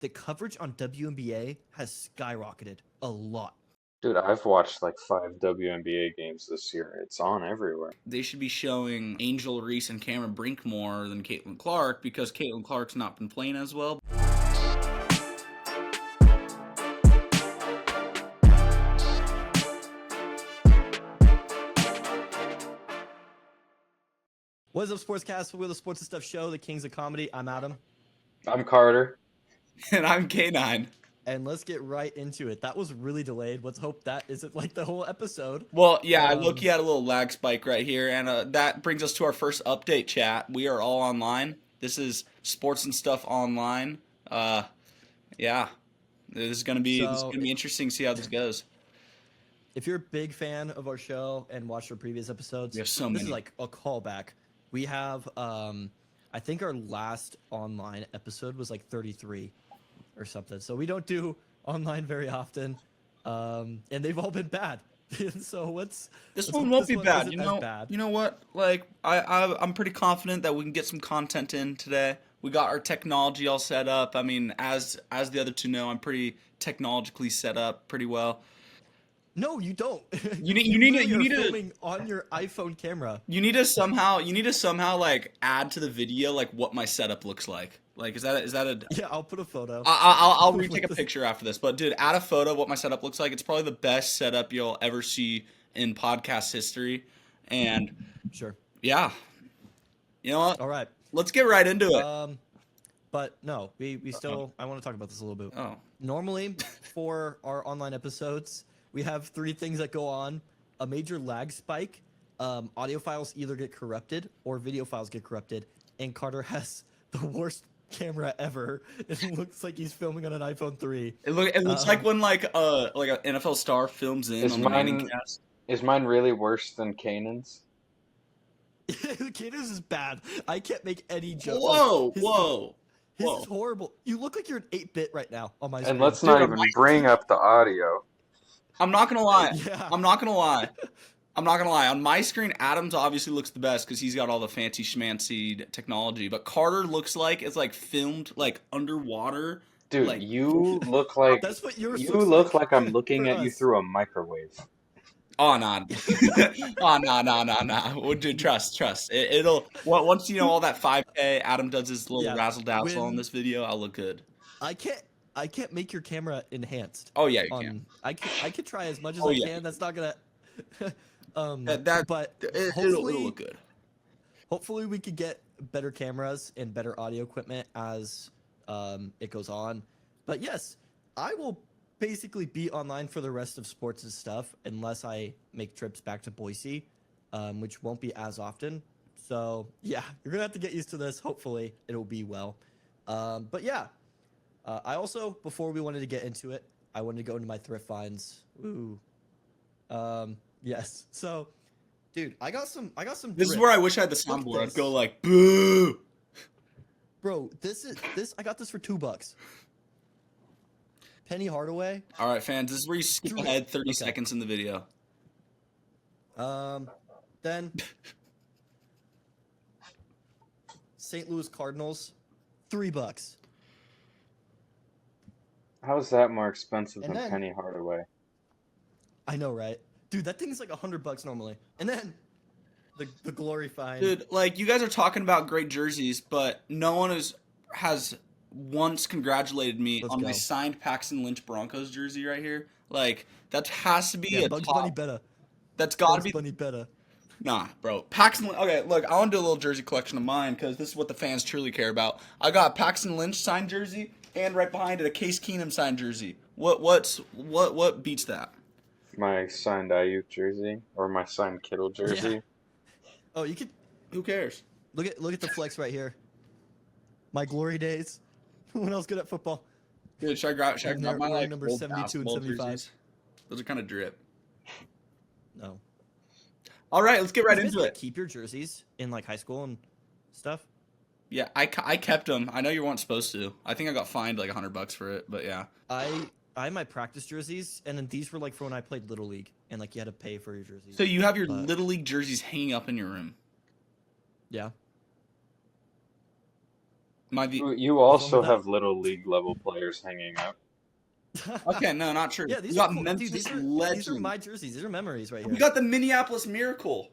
the coverage on WNBA has skyrocketed a lot. Dude, I've watched like 5 WNBA games this year. It's on everywhere. They should be showing Angel Reese and Cameron Brink more than Caitlin Clark because Caitlin Clark's not been playing as well. What is up, Sportscast? We're the Sports and Stuff Show, the Kings of Comedy. I'm Adam. I'm Carter. And I'm K9. And let's get right into it. That was really delayed. Let's hope that isn't like the whole episode. Well, yeah, Loki had a little lag spike right here, and that brings us to our first update chat. We are all online. This is Sports and Stuff Online. Yeah, this is gonna be interesting to see how this goes. If you're a big fan of our show and watched our previous episodes, we have so this many. Is like a callback. We have, I think our last online episode was like 33 or something. So we don't do online very often, and they've all been bad. So this one won't be bad. You know what? Like I'm pretty confident that we can get some content in today. We got our technology all set up. I mean, as the other two know, I'm pretty technologically set up pretty well. No, you don't. You need to filming on your iPhone camera. You need to somehow like add to the video like what my setup looks like. Like is that a Yeah, I'll put a photo. I'll retake a picture after this. But dude, add a photo of what my setup looks like. It's probably the best setup you'll ever see in podcast history. And sure. Yeah. You know what? All right. Let's get right into it. But no, we still I want to talk about this a little bit. Oh. Normally for our online episodes, we have three things that go on: a major lag spike, audio files either get corrupted or video files get corrupted, and Carter has the worst camera ever. It looks like he's filming on an iPhone 3. It looks like when like an NFL star films in on the Manning cast. Is mine really worse than Kanan's? Kanan's is bad. I can't make any jokes. Whoa. His is horrible. You look like you're an 8-bit right now on my screen. And let's not even bring up the audio. I'm not gonna lie. Yeah. I'm not gonna lie. On my screen, Adams obviously looks the best because he's got all the fancy schmancy technology. But Carter looks like it's like filmed like underwater. Dude, like, you look like that's what yours you look like I'm looking at you through a microwave. Oh no! Well, dude, trust. It'll once you know all that 5K. Adam does his little razzle dazzle on this video. I'll look good. I can't make your camera enhanced. Oh yeah, you can. I can try as much as I can. That's not gonna. But it'll look good. Hopefully, we could get better cameras and better audio equipment as it goes on. But yes, I will basically be online for the rest of sports and stuff unless I make trips back to Boise, which won't be as often. So yeah, you're gonna have to get used to this. Hopefully, it'll be well. But yeah. I also, before we wanted to get into it, I wanted to go into my Thrift Finds. Ooh. Yes. So, dude, I got some. This is where I wish I had the soundboard. I'd go like, boo. Bro, I got this for $2. Penny Hardaway. All right, fans. This is where you skip ahead 30 seconds in the video. Then St. Louis Cardinals, $3. How is that more expensive than then, Penny Hardaway? I know, right? Dude, that thing's like $100 normally. And then the glory find. Dude, like you guys are talking about great jerseys, but no one has once congratulated me on my signed Paxton Lynch Broncos jersey right here. Like that has to be a Bugs top. Bunny better. That's got to be Bunny better. Nah, bro. Paxton. Okay, look, I want to do a little jersey collection of mine because this is what the fans truly care about. I got Paxton Lynch signed jersey. And right behind it, a Case Keenum signed jersey. What beats that? My signed Ayuk jersey or my signed Kittle jersey. Yeah. Oh, you could. Who cares? Look at the flex right here. My glory days. When I was good at football. Dude, should I grab my like number 72 and 75? Jerseys? Those are kind of drip. No. All right, let's get right into it. Keep your jerseys in like high school and stuff. Yeah, I kept them. I know you weren't supposed to. I think I got fined like $100 for it, but yeah. I had my practice jerseys, and then these were like for when I played Little League, and like you had to pay for your jerseys. So you have your Little League jerseys hanging up in your room? Yeah. Might be. You fun also with that? have little league level players hanging up. Okay, no, not true. Yeah, We these got are cool. Memphis Dude, these are Legend. my jerseys. These are memories right We here. got the Minneapolis Miracle.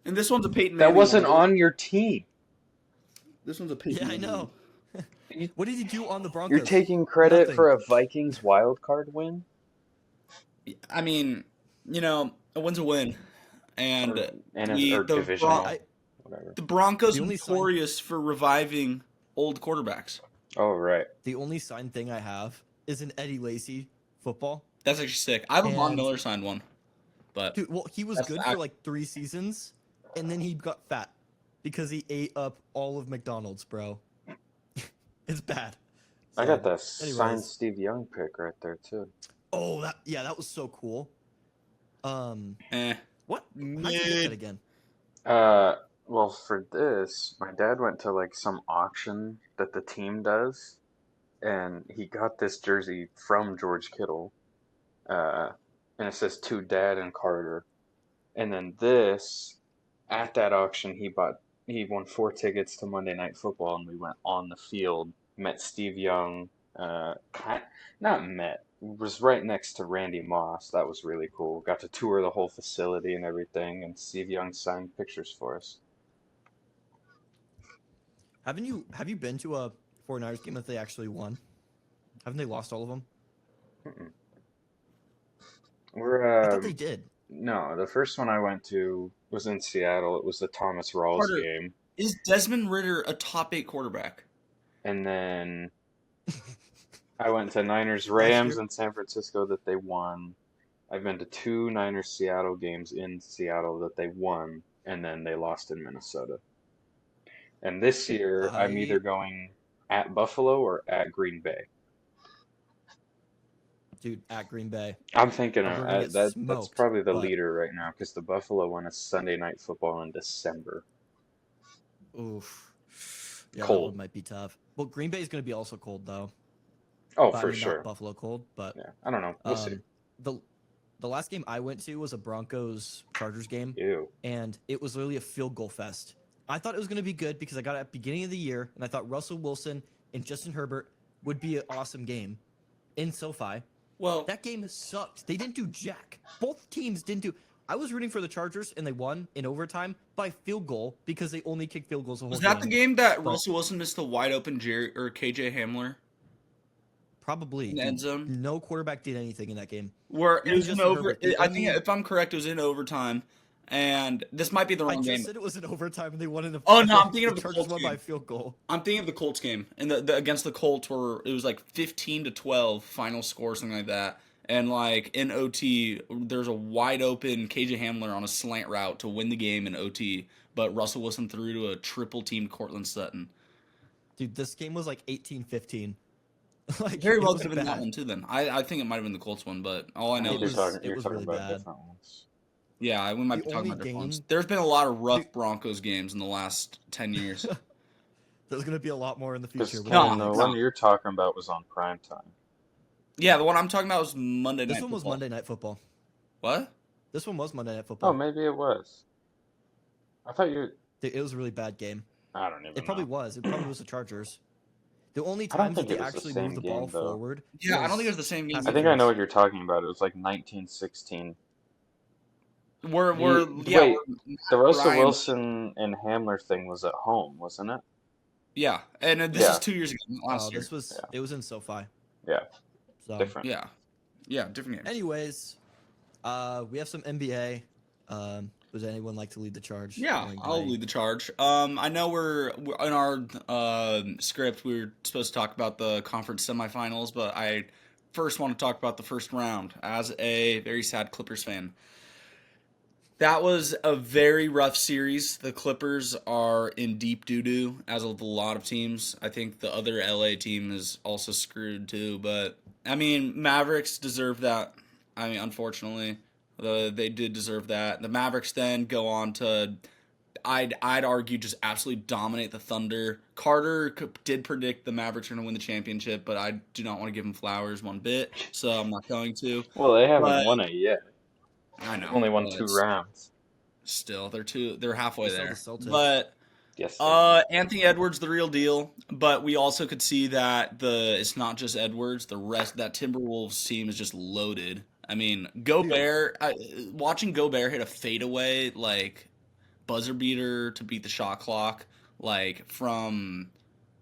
And this one's a Peyton That Manning wasn't one. on your team. This one's a Peyton Yeah, I Manning know. What did he do on the Broncos? You're taking credit Nothing. for a Vikings wild card win? one. I mean, a win's a win. And Or divisional, whatever. the Broncos The only notorious for reviving old quarterbacks. Oh, right. The only signed thing I have is an Eddie Lacy football. That's actually sick. I have a Von And- Miller signed one. But Dude, well, he was That's good for like 3 seasons, and then he got fat because he ate up all of McDonald's, bro. It's bad. I got that anyways. signed Steve Young pick right there, too. Oh, that was so cool. eh. What? How'd you get that again? Well, for this, my dad went to like some auction that the team does, and he got this jersey from George Kittle, and it says to Dad and Carter. And then this, at that auction, he won 4 tickets to Monday Night Football, and we went on the field, met Steve Young, was right next to Randy Moss. That was really cool. Got to tour the whole facility and everything, and Steve Young signed pictures for us. Have you been to a 49ers game that they actually won? Haven't they lost all of them? Mm-mm. I thought they did. No, the first one I went to was in Seattle. It was the Thomas Rawls Carter. game. Is Desmond Ridder a top 8 quarterback? And then I went to Niners year? Rams in San Francisco that they won. I've been to 2 Niners Seattle games in Seattle that they won, and then they lost in Minnesota. And this year, I'm either going at Buffalo or at Green Bay. Dude, at Green Bay. I'm thinking We're gonna get that's smoked, probably the but- leader right now because the Buffalo one is Sunday Night Football in December. Oof. Yeah, Cold. that one might be tough. Well, Green Bay is going to be also cold though. Oh, But, for I mean, sure. Not Buffalo cold, but Yeah, I don't know. We'll see. The last game I went to was a Broncos Chargers game, Ew. and it was literally a field goal fest. I thought it was going to be good because I got it at the beginning of the year, and I thought Russell Wilson and Justin Herbert would be an awesome game in SoFi. Well, That game sucked. They didn't do jack. Both teams didn't do. I was rooting for the Chargers, and they won in overtime by field goal because they only kicked field goals the whole was game. that the game that But- Russell Wilson missed the wide open KJ Hamler Probably. in the end zone? No quarterback did anything in that game. Where it Even was in Justin over. Herbert, the I think only- if I'm correct, it was in overtime, and this might be the I wrong just game. said it was in overtime, and they won in the. Oh, no, I'm thinking of the Chargers Colts won game. by field goal. I'm thinking of the Colts game and the against the Colts where it was like 15-12 final score, something like that. And like in OT, there's a wide open KJ Hamler on a slant route to win the game in OT, but Russell Wilson threw to a triple teamed Cortland Sutton. Dude, this game was like 18-15. Like, Very it well was could have been that bad. one too. Then I think it might have been the Colts one, but all I know It is was- You're talking really about bad. different ones. yeah, we might the be talking only about different ones. game- There's been a lot of rough Dude- Broncos games in the last 10 years. There's gonna be a lot more in the Because future. No, the no. one you're talking about was on prime time. Yeah, the one I'm talking about was Monday Night This one was Football. Monday Night Football. What? This one was Monday Night Oh, Football. maybe it was. I thought you. It was a really bad game. I don't even It probably know. was. It probably was the Chargers. The only I don't times that think they it was the actually same moved the ball game, though. forward. Yeah, I don't was think it was the same game. pass I think I know interference. what you're talking about. It was like 1916. We're The- yeah, wait, we're- The Russell Ryan- Wilson and Hamler thing was at home, wasn't it? yeah, and this Yeah. is 2 years ago, not last Oh, year. this was. Yeah. It was in SoFi. Yeah, So, different. Yeah, different game. anyways, we have some NBA. Does anyone like to lead the charge? Yeah, Going I'll by- lead the charge. I know we're in our script. We were supposed to talk about the conference semifinals, but I first want to talk about the first round as a very sad Clippers fan. That was a very rough series. The Clippers are in deep doo-doo, as with a lot of teams. I think the other LA team is also screwed too. But, I mean, Mavericks deserve that. I mean, unfortunately, they did deserve that. The Mavericks then go on to, I'd argue, just absolutely dominate the Thunder. Carter did predict the Mavericks are going to win the championship, but I do not want to give him flowers one bit, so I'm not going to. Well, they haven't But- won it yet. I know. Only won but 2 it's- rounds. Still, they're halfway They there. still the Celtics. But Yes, sir. Anthony Edwards, the real deal, but we also could see that it's not just Edwards. The rest that Timberwolves team is just loaded. I mean, Gobert. Watching Gobert hit a fadeaway like buzzer beater to beat the shot clock, like from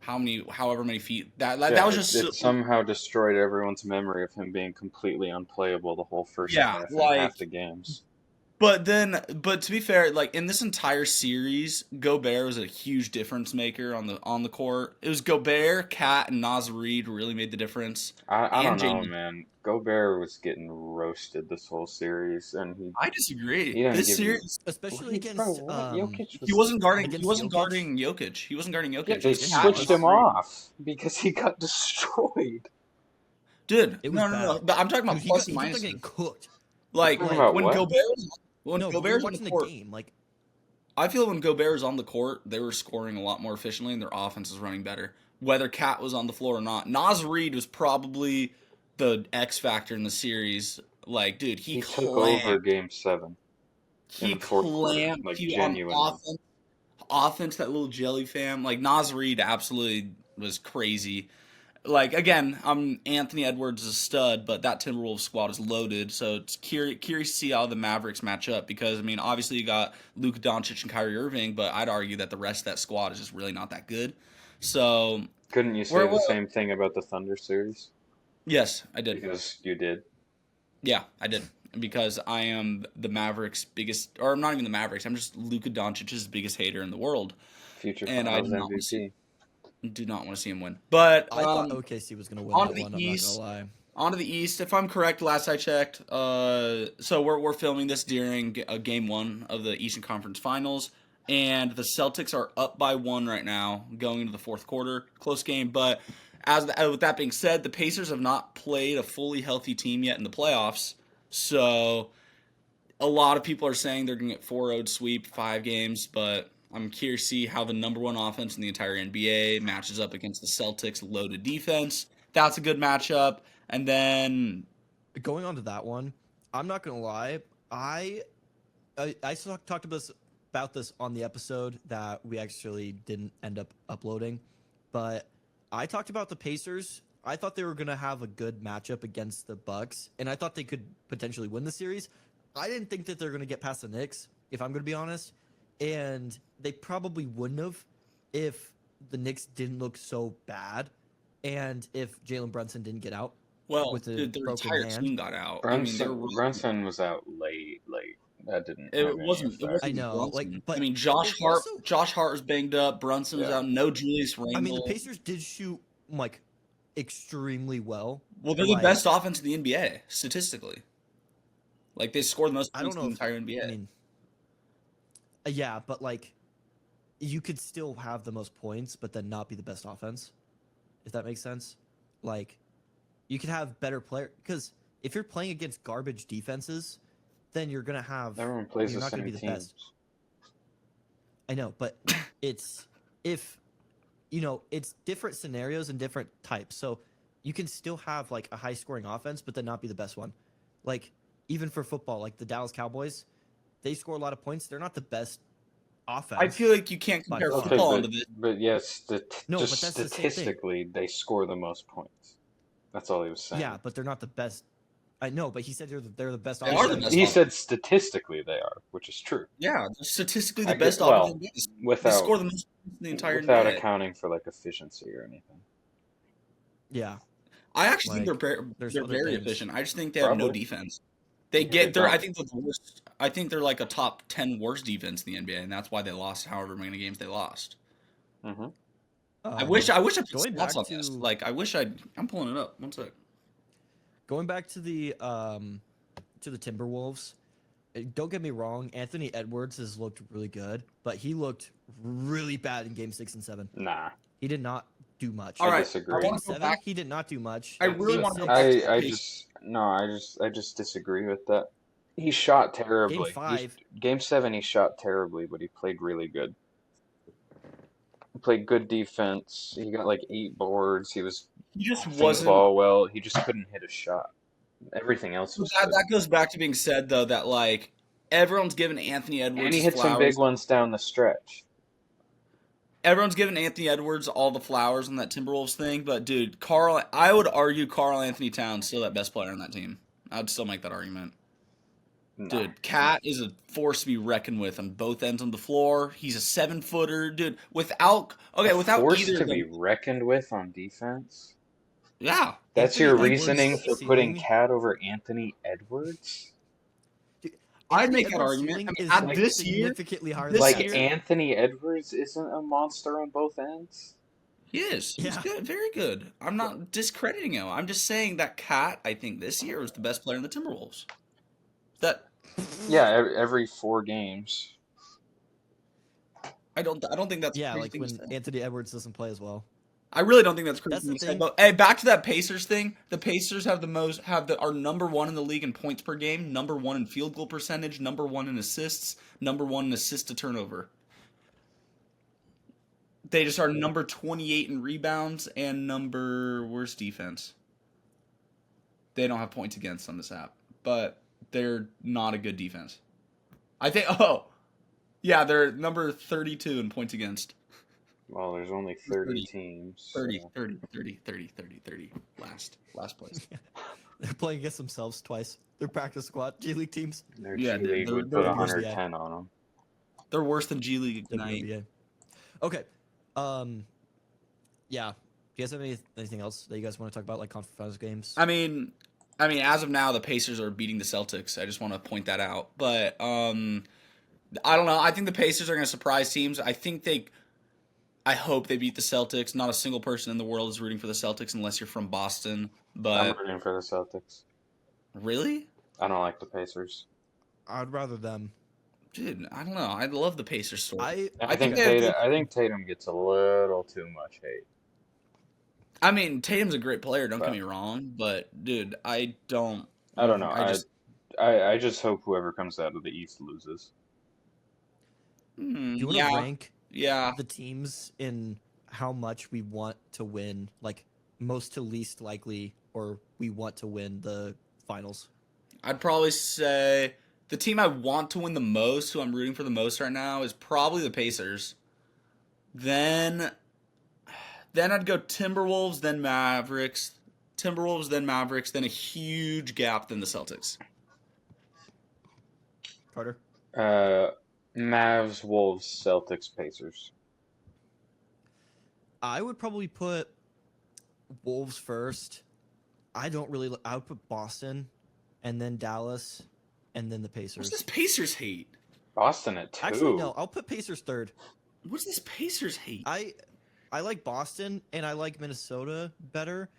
however many feet. That was just it somehow destroyed everyone's memory of him being completely unplayable the whole first yeah, half and like. half the games. But to be fair, like in this entire series, Gobert was a huge difference maker on the court. It was Gobert, Cat, and Naz Reid really made the difference. I don't know, Jamie. man. Gobert was getting roasted this whole series, and I disagree. he didn't This give series, especially against Jokic he wasn't guarding. He against wasn't Jokic? guarding Jokic. He wasn't guarding Jokic. Yeah, It they was Cat, switched Naz him Reid. off because he got destroyed. Dude, It was no. bad. But I'm talking about He plus got minus. getting cooked. Like Talking about when what? Gobert's on watching the court. game, like I feel when Gobert was on the court, they were scoring a lot more efficiently and their offense was running better. Whether Cat was on the floor or not, Naz Reid was probably the X factor in the series. Like, dude, He took over Game 7. He in the fourth quarter, clamped like, you on genuinely. offense. That little jelly fam. Like Naz Reid absolutely was crazy. Like again, Anthony Edwards is a stud, but that Timberwolves squad is loaded. So it's curious to see how the Mavericks match up because I mean, obviously you got Luka Doncic and Kyrie Irving, but I'd argue that the rest of that squad is just really not that good. So Couldn't you say the same thing about the Thunder series? yes, I did. Because you did. Yeah, I did. Because I am the Mavericks' biggest, or I'm not even the Mavericks. I'm just Luka Doncic's biggest hater in the world, Future and I Finals MVP. do not want to see him win. But I thought OKC was going to win on that the one. East- I'm not going to lie. On to the East, if I'm correct, last I checked. So we're filming this during Game 1 of the Eastern Conference Finals, and the Celtics are up by 1 right now, going into the fourth quarter. Close game, but with that being said, the Pacers have not played a fully healthy team yet in the playoffs. So a lot of people are saying they're going to get 4-0 sweep 5 games, but I'm curious to see how the number 1 offense in the entire NBA matches up against the Celtics' loaded defense. That's a good matchup. And then Going on to that one, I'm not going to lie. I talked about this on the episode that we actually didn't end up uploading, but I talked about the Pacers. I thought they were going to have a good matchup against the Bucks, and I thought they could potentially win the series. I didn't think that they're going to get past the Knicks, if I'm going to be honest, and they probably wouldn't have if the Knicks didn't look so bad and if Jalen Brunson didn't get out. well, with the dude, their broken entire hand. team got out. Brunson was out late. That didn't. It have any wasn't. It effect. wasn't I know, Brunson. like, but I mean, Josh it's Hart. also- Josh Hart was banged up. Brunson was Yeah. out. No Julius Randle. I mean, the Pacers did shoot like extremely well. Well, they're like, the best offense in the NBA statistically. Like they scored the most I points don't in know. the entire NBA. I mean, yeah, but like, you could still have the most points, but then not be the best offense. If that makes sense, like, you could have better player because if you're playing against garbage defenses, then you're gonna have. Everyone plays you're the not gonna same be the teams. best. I know, but it's it's different scenarios and different types. So you can still have like a high scoring offense, but then not be the best one. Like even for football, like the Dallas Cowboys, they score a lot of points. They're not the best offense. I feel like you can't compare far. football but, into this. but yes, No, but just that's the same thing. statistically, they score the most points. That's all he was saying. Yeah, but they're not the best. I know, but he said they're the best. They are the offense. best He offense. said statistically they are, which is true. Yeah, they're statistically I the best get- well, offense. in the NBA. They Without score the most points in the entire without NBA. accounting for like efficiency or anything. Yeah, I actually like, think they're there's they're other very things. efficient. I just think they have no Probably. defense. They They get they're I don't. think they're the worst. I think they're like a top 10 worst defense in the NBA, and that's why they lost however many games they lost. Mm-hmm. I wish I put going stats back on this. to- Like I'm pulling it up. One sec. Going back to the Timberwolves, don't get me wrong. Anthony Edwards has looked really good, but he looked really bad in Game 6 and 7. Nah, He did not do much. All I right, disagree. I Game wanna go 7, back- he did not do much. I really Game wanna go 6, back to the I Pacers. just disagree with that. He shot terribly. Game 5, Game 7, he shot terribly, but he played really good. He played good defense. He got like 8 boards. He was He just passing the wasn't. ball well. He just couldn't hit a shot. Everything else was good. That goes back to being said though that like everyone's giving Anthony Edwards And he hit some flowers. big ones down the stretch. everyone's giving Anthony Edwards all the flowers on that Timberwolves thing, but dude, I would argue Karl Anthony Towns still that best player on that team. I would still make that argument. No. Dude, Cat is a force to be reckoned with on both ends of the floor. He's a 7-footer, dude. Without force either to of be them, reckoned with on defense. yeah. That's Anthony your Edwards' reasoning for putting ceiling- Cat over Anthony Edwards? I'd Anthony make that Edwards' argument. ceiling I mean, is, at like, this year- significantly higher this than Like last year. Anthony Edwards isn't a monster on both ends? He is. He's Yeah. good, very good. I'm not discrediting him. I'm just saying that Cat, I think this year was the best player in the Timberwolves. That Yeah, every 4 games. I don't think that's a Yeah, crazy like thing to when say. Anthony Edwards doesn't play as well. I really don't think that's crazy That's thing the to say. thing. But hey, back to that Pacers thing. The Pacers have are number 1 in the league in points per game, number 1 in field goal percentage, number 1 in assists, number 1 in assist to turnover. They just are number 28 in rebounds and number worst defense. They don't have points against on this app, but they're not a good defense. I think. Oh, yeah, they're number 32 in points against. Well, there's only 30 30. teams. 30, so- 30, 30, 30, 30, 30. Last place. They're playing against themselves twice. Their practice squad, G League teams. Their Yeah, G League they're- would they're put worse, 110 on them. They're worse than G League Ignite. WNBA. Okay. Yeah. Do you guys have anything else that you guys want to talk about, like conference finals games? I mean, as of now, the Pacers are beating the Celtics. I just want to point that out. But I don't know. I think the Pacers are going to surprise teams. I hope they beat the Celtics. Not a single person in the world is rooting for the Celtics unless you're from Boston. I'm But rooting for the Celtics. really, I don't like the Pacers. I'd rather them. dude, I don't know. I love the Pacers story. I think think they have Tatum, good- I think Tatum gets a little too much hate. I mean, Tatum's a great player. Don't get But- me wrong, but dude, I don't. I don't know. I I just hope whoever comes out of the East loses. Do you want to yeah, rank yeah. the teams in how much we want to win, like most to least likely, or we want to win the finals? I'd probably say the team I want to win the most, who I'm rooting for the most right now, is probably the Pacers. Then I'd go Timberwolves, then Mavericks. Timberwolves, then Mavericks, then a huge gap, then the Celtics. Carter? Mavs, Wolves, Celtics, Pacers. I would probably put Wolves first. I would put Boston, and then Dallas, and then the What's Pacers. this Pacers hate? Boston at 2. Actually, no. I'll put Pacers third. What's this Pacers hate? I like Boston, and I like Minnesota better.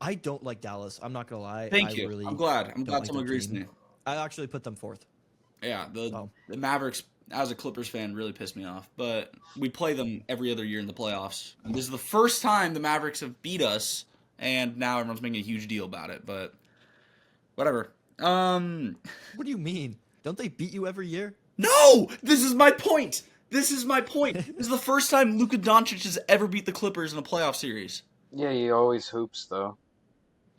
I don't like Dallas. I'm not gonna lie. Thank I you. Really I'm glad. don't like Someone their agrees with team. me. I actually put them fourth. Yeah, Oh. the Mavericks, as a Clippers fan, really pissed me off. But we play them every other year in the playoffs. And this is the first time the Mavericks have beat us, and now everyone's making a huge deal about it. But whatever. What do you mean? Don't they beat you every year? No! This is my point! This is the first time Luka Doncic has ever beat the Clippers in a playoff series. Yeah, he always hoops, though.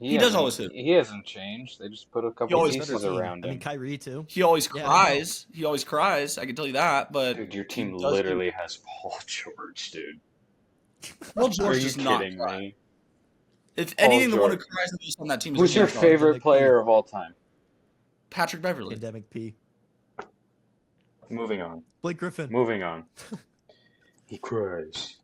He does hasn't- always hoop. He hasn't changed. They just put a He couple always Better pieces team. around I mean, him. Kyrie too. He always Yeah, I know. cries. He always cries. I can tell you that. But Dude, your team does literally has Paul George, dude. Paul Are George you does not kidding cry. me? If Paul anything, the one who George. cries the most on that team is Who's your Luka Doncic. favorite Pandemic player of all time? Patrick Beverly. Pandemic P. Moving on. Blake Griffin. Moving on. He cries.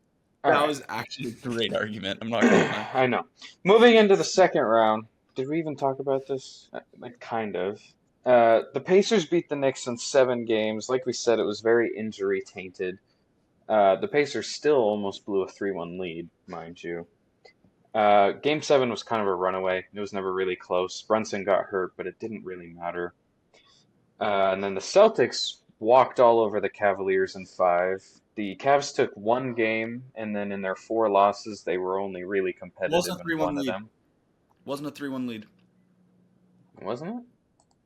That Alright. was actually a great argument. I'm not gonna lie. I know. Moving into the second round. Did we even talk about this? Like, kind of. The Pacers beat the Knicks in 7 games. Like we said, it was very injury tainted. The Pacers still almost blew a 3-1 lead, mind you. Game 7 was kind of a runaway. It was never really close. Brunson got hurt, but it didn't really matter. And then the Celtics walked all over the Cavaliers in 5. The Cavs took 1 game, and then in their 4 losses, they were only really competitive Wasn't a in 3-1 one of lead. them. Wasn't a 3-1 lead. Wasn't it?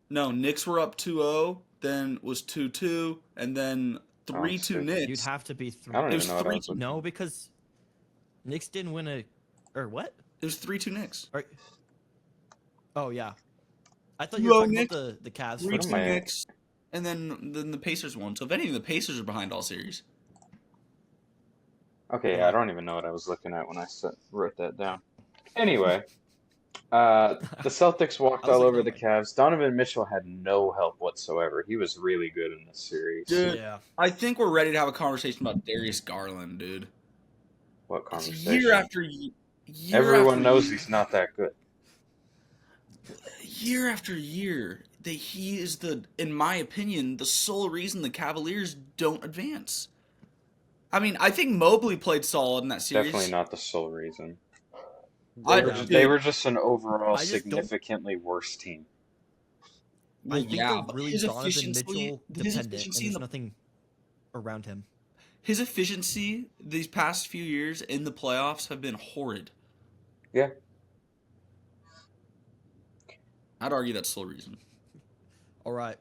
No, Knicks were up 2-0, then was 2-2, and then 3-2 sick. Knicks. You'd have to be three. I don't It even was know what I was 3-2. looking No, because Knicks didn't win or what? It was 3-2 Knicks. Or, oh yeah. I thought you were Whoa, talking Nick. about the Cavs. What 3-2 am I- Knicks, and then the Pacers won. So if anything, the Pacers are behind all series. Okay, Hold yeah, I on. don't even know what I was looking at when I wrote that down. Anyway, the Celtics walked I was all like, over oh the my. Cavs. Donovan Mitchell had no help whatsoever. He was really good in this series. Dude, Yeah. I think we're ready to have a conversation about Darius Garland, dude. What It's year conversation? after year Everyone after knows year, he's not that good. year after year that he is in my opinion, the sole reason the Cavaliers don't advance. I mean, I think Mobley played solid in that Definitely series. not the sole reason. I They dude, were just an overall I just don't. significantly worse team. I well, think yeah, they're but really Donovan Mitchell his dependent, and efficiency in there's the nothing around him. his efficiency these past few years in the playoffs have been horrid. Yeah. I'd argue that's the sole reason. All right.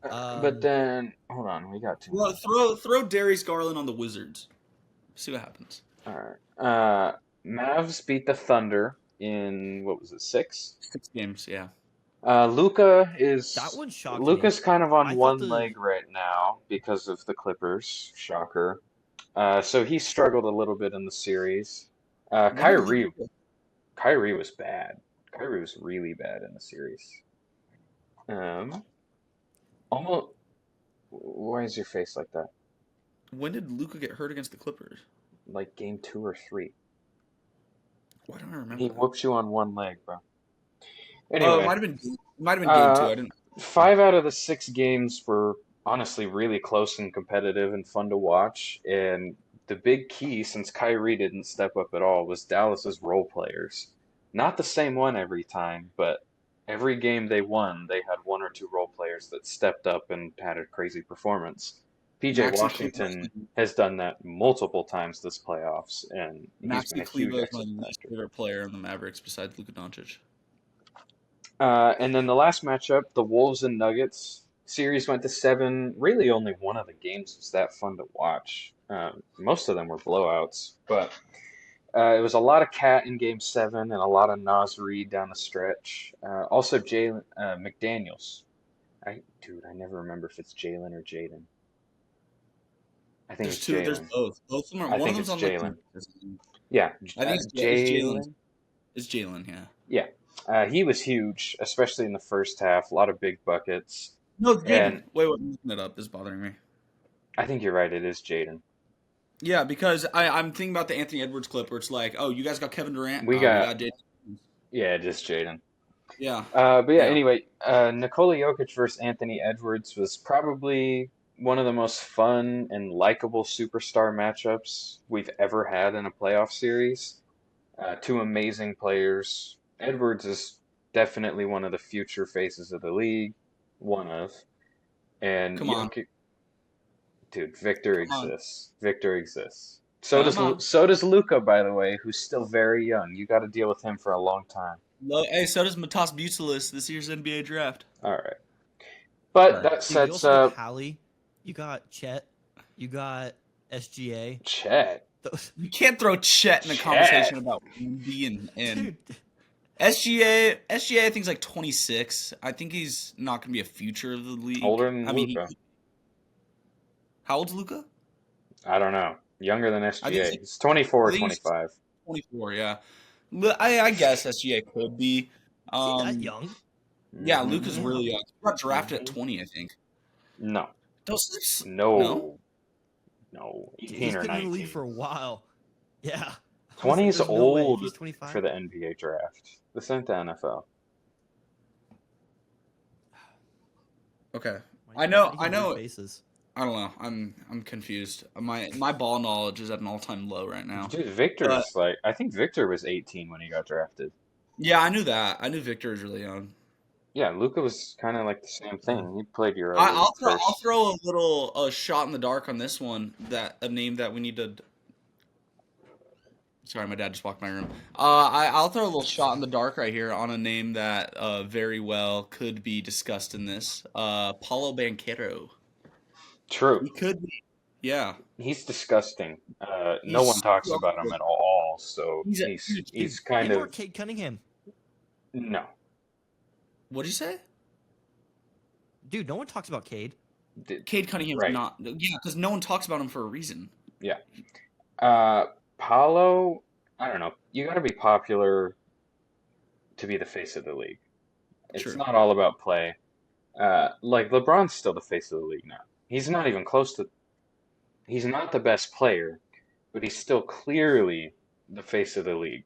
But then, hold on, we got two more. Well, throw Darius Garland on the Wizards. See what happens. All right. Mavs beat the Thunder in what was it, 6? 6 games, yeah. That one shocked me. Luka's kind of on I thought one the leg right now because of the Clippers. Shocker. So he struggled a little bit in the series. When did Luka Kyrie was bad. Kyrie was really bad in the series. Almost. Why is your face like that? get hurt against the Clippers? Like game 2 or 3. Why don't I remember He that? whoops you on one leg, bro. Oh, it Anyway, might have been game 2. uh, I didn't. 5 out of the 6 games were honestly really close and competitive and fun to watch. And the big key, since Kyrie didn't step up at all, was Dallas's role players. Not the same one every time, but every game they won, they had one or two role players that stepped up and had a crazy performance. PJ Maxi Kleber, Washington has done that multiple times this playoffs, and he's been Maxi a huge Kleber is X my least factor. favorite player in the Mavericks besides Luka Doncic. And then the last matchup, the Wolves and Nuggets series went to 7. Really, only one of the games was that fun to watch. Most of them were blowouts, but it was a lot of Cat in Game 7 and a lot of Nas Reed down the stretch. Also, Jalen McDaniels. I never remember if it's Jalen or Jaden. I think There's it's two. There's Jalen. both. Both of them are. I One of think them's it's on like. Jalen. Yeah, I think it's Jalen. Jalen. It's Jalen. Yeah. Yeah, he was huge, especially in the first half. A lot of big buckets. No, it's Jaden. And Wait, I'm looking it up. This is bothering me. I think you're right. It is Jaden. Yeah, because I'm thinking about the Anthony Edwards clip where it's like, oh, you guys got Kevin Durant. We We got got Jaden. Yeah, it is Jaden. Yeah. But yeah, Yeah. anyway, Nikola Jokic versus Anthony Edwards was probably one of the most fun and likable superstar matchups we've ever had in a playoff series. Two amazing players. Edwards is definitely one of the future faces of the league. One of. And Come on. Jokic, dude, Victor Come on. exists. Victor exists. So Come on. does Luka, by the way, who's still very young. You got to deal with him for a long time. Hey, so does Matas Butelis this year's NBA draft. All right. But Right. that Dude, you sets also got up Hallie. You got Chet. You got SGA. Chet. You can't throw Chet in a Chet. conversation about Wemby and Dude, SGA. SGA, I think is like 26. I think he's not going to be a future of the league. Older than I mean, Luka. how old's Luka? I don't know. Younger than I think SGA. he's He's 24 or I think he's 25. 24. Yeah, I guess SGA could be. is he that young? Yeah, Mhm. Luka's really young. He got drafted at 20, I think. No. No. No. Dude, 18 he's or been in the 19. league for a while. Yeah. 20 is There's no way. If old he's 25. for the NBA draft. This ain't the NFL. Okay. Why I know. making weird faces? I don't know. I'm confused. My ball knowledge is at an all-time low right now. Dude, Victor's I think Victor was 18 when he got drafted. Yeah, I knew that. I knew Victor was really young. Yeah, Luka was kind of like the same thing. He played Euro I'll first. throw a little shot in the dark on this one. A name that we need to. Sorry, my dad just walked my room. I'll throw a little shot in the dark right here on a name that very well could be discussed in this. Paulo Banchero. True. He could be. Yeah. He's disgusting. No one talks about him at all, so he's kind Him of or Cade Cunningham. no. What'd you say? Dude, no one talks about Cade. Cade Cunningham's Right. not. Yeah, because no one talks about him for a reason. Yeah. Paulo, I don't know. You got to be popular to be the face of the league. It's True. not all about play. Like LeBron's still the face of the league now. He's not even close to. He's not the best player, but he's still clearly the face of the league.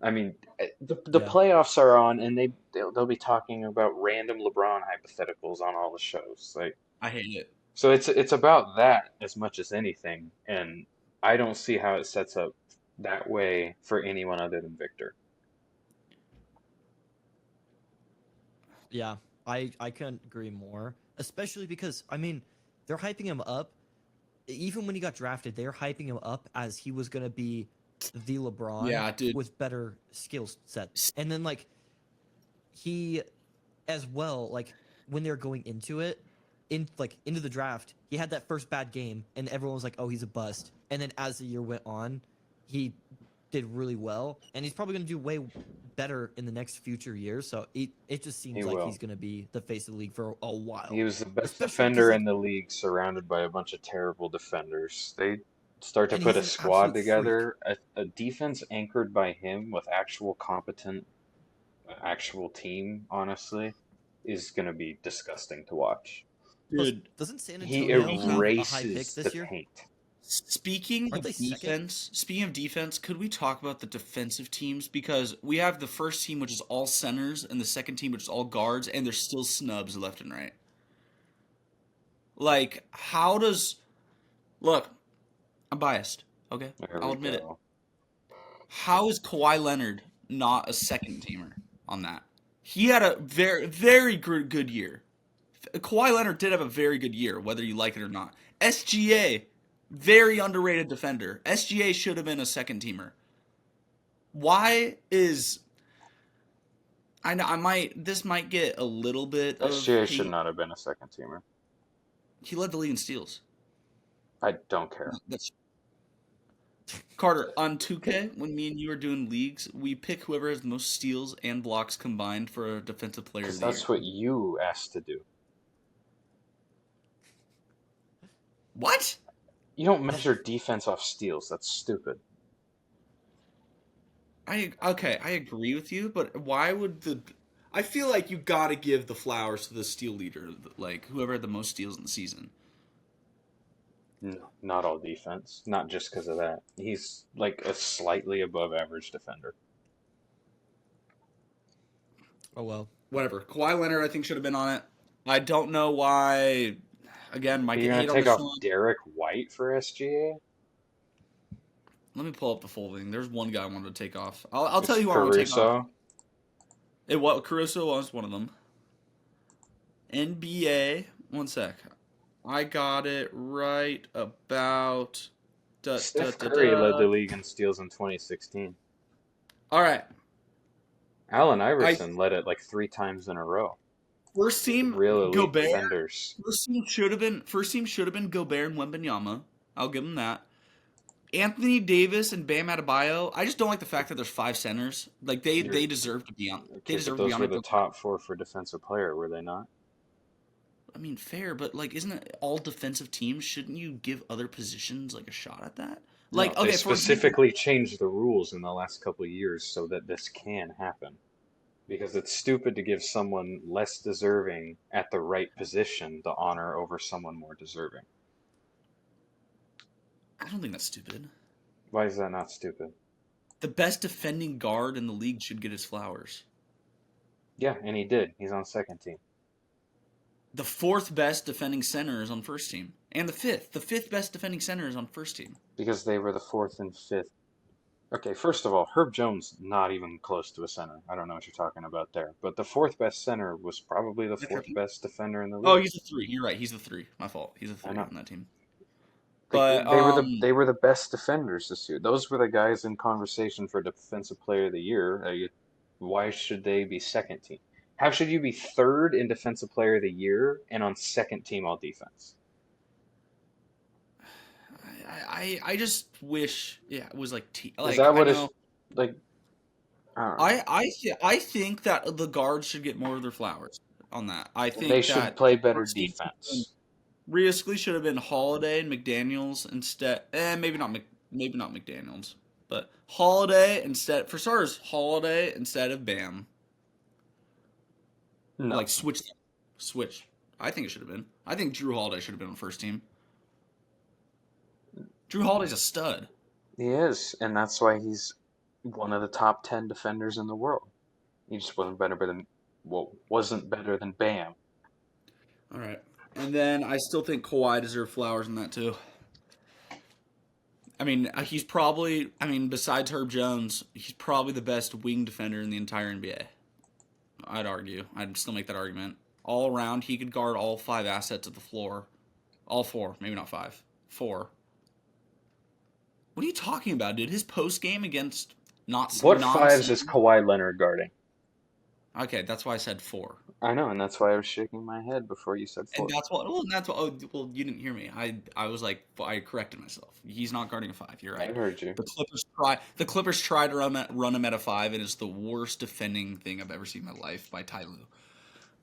I mean, the Yeah. playoffs are on, and they'll be talking about random LeBron hypotheticals on all the shows. Like, I hate it. so it's about that as much as anything, and I don't see how it sets up that way for anyone other than Victor. Yeah, I couldn't agree more. Especially because I mean, they're hyping him up. Even when he got drafted, they're hyping him up as he was gonna be the LeBron Yeah, dude. with better skill sets. And then like he as well, like when they're going into it, into the draft, he had that first bad game and everyone was like, "Oh, he's a bust." And then as the year went on, he did really well, and he's probably going to do way better in the next future years. So it just seems He like will. he's going to be the face of the league for a while. He was the best Especially 'cause, defender like- in the league, surrounded by a bunch of terrible defenders. They start to And put a he's an squad absolute together, a defense anchored by him with actual competent, actual team, honestly, is going to be disgusting to watch. Dude, Doesn't San He Antonio have a high pick erases this the year? paint. speaking Aren't of they second? defense, could we talk about the defensive teams? Because we have the first team, which is all centers, and the second team, which is all guards, and there's still snubs left and right. Like, how does... Look, I'm biased, okay? There I'll we admit it. go. How is Kawhi Leonard not a second teamer on that? He had a very, very good year. Kawhi Leonard did have a very good year, whether you like it or not. SGA, very underrated defender. SGA should have been a second teamer. Why is... I know this might get a little bit of SGA should hate. not have been a second teamer. He led the league in steals. I don't care. That's Carter, on 2K, when me and you are doing leagues, we pick whoever has the most steals and blocks combined for a defensive player of Because the year. that's what you asked to do. What? You don't measure defense off steals. That's stupid. I agree with you, but why would the... I feel like you gotta give the flowers to the steal leader, like whoever had the most steals in the season. No, not all defense. Not just because of that. He's like a slightly above average defender. Oh well. Whatever. Kawhi Leonard, I think, should have been on it. I don't know why. Again, might You're get gonna hate on take this off one. Derek White for SGA? Let me pull up the full thing. There's one guy I wanted to take off. I'll tell It's you who I want to take off. Caruso. Caruso was one of them. NBA. One sec. I got it right about. Steph Curry led the league in steals in 2016. All right. Allen Iverson led it like 3 times in a row. First team, Real elite Gobert. defenders. First team should have been Gobert and Wembanyama. I'll give them that. Anthony Davis and Bam Adebayo. I just don't like the fact that there's 5 centers. Like they deserve to be on. They Okay, deserve but to be those on were it. the top 4 for defensive player, were they not? I mean, fair, but like, isn't it all defensive teams? Shouldn't you give other positions like a shot at that? Like, No, okay, they specifically changed the rules in the last couple of years so that this can happen. Because it's stupid to give someone less deserving at the right position the honor over someone more deserving. I don't think that's stupid. Why is that not stupid? The best defending guard in the league should get his flowers. Yeah, and he did. He's on second team. The 4th best defending center is on first team, and the 5th. The 5th best defending center is on first team. Because they were the 4th and 5th. Okay, first of all, Herb Jones not even close to a center. I don't know what you're talking about there. But the 4th best center was probably the 4th best defender in the league. Oh, he's a 3. You're right. He's a 3. My fault. He's a 3 on that team. But they were the best defenders this year. Those were the guys in conversation for Defensive Player of the Year. Why should they be second team? How should you be 3rd in Defensive Player of the Year and on second team all defense? I just wish it was like Is that what it's like? I think that the guards should get more of their flowers on that. I think they should play better defense. Realistically, should have been Holiday and McDaniels instead. Maybe not. maybe not McDaniels, but Holiday instead for starters. Holiday instead of Bam. No. Like switch. I think it should have been. I think Drew Holiday should have been on the first team. Drew Holiday's a stud. He is, and that's why he's one of the top 10 defenders in the world. He just wasn't better than Bam. All right. And then I still think Kawhi deserved flowers in that too. I mean, he's probably, besides Herb Jones, he's probably the best wing defender in the entire NBA. I'd argue. I'd still make that argument. All around, he could guard all 5 assets of the floor. All 4, maybe not 5. 4. What are you talking about, dude? His post game against What 5s is Kawhi Leonard guarding? Okay, that's why I said 4. I know, and that's why I was shaking my head before you said 4. And that's what. Well, you didn't hear me. I was like, I corrected myself. He's not guarding a 5. You're right. I heard you. The Clippers try to run him at a 5, and it's the worst defending thing I've ever seen in my life by Ty Lue.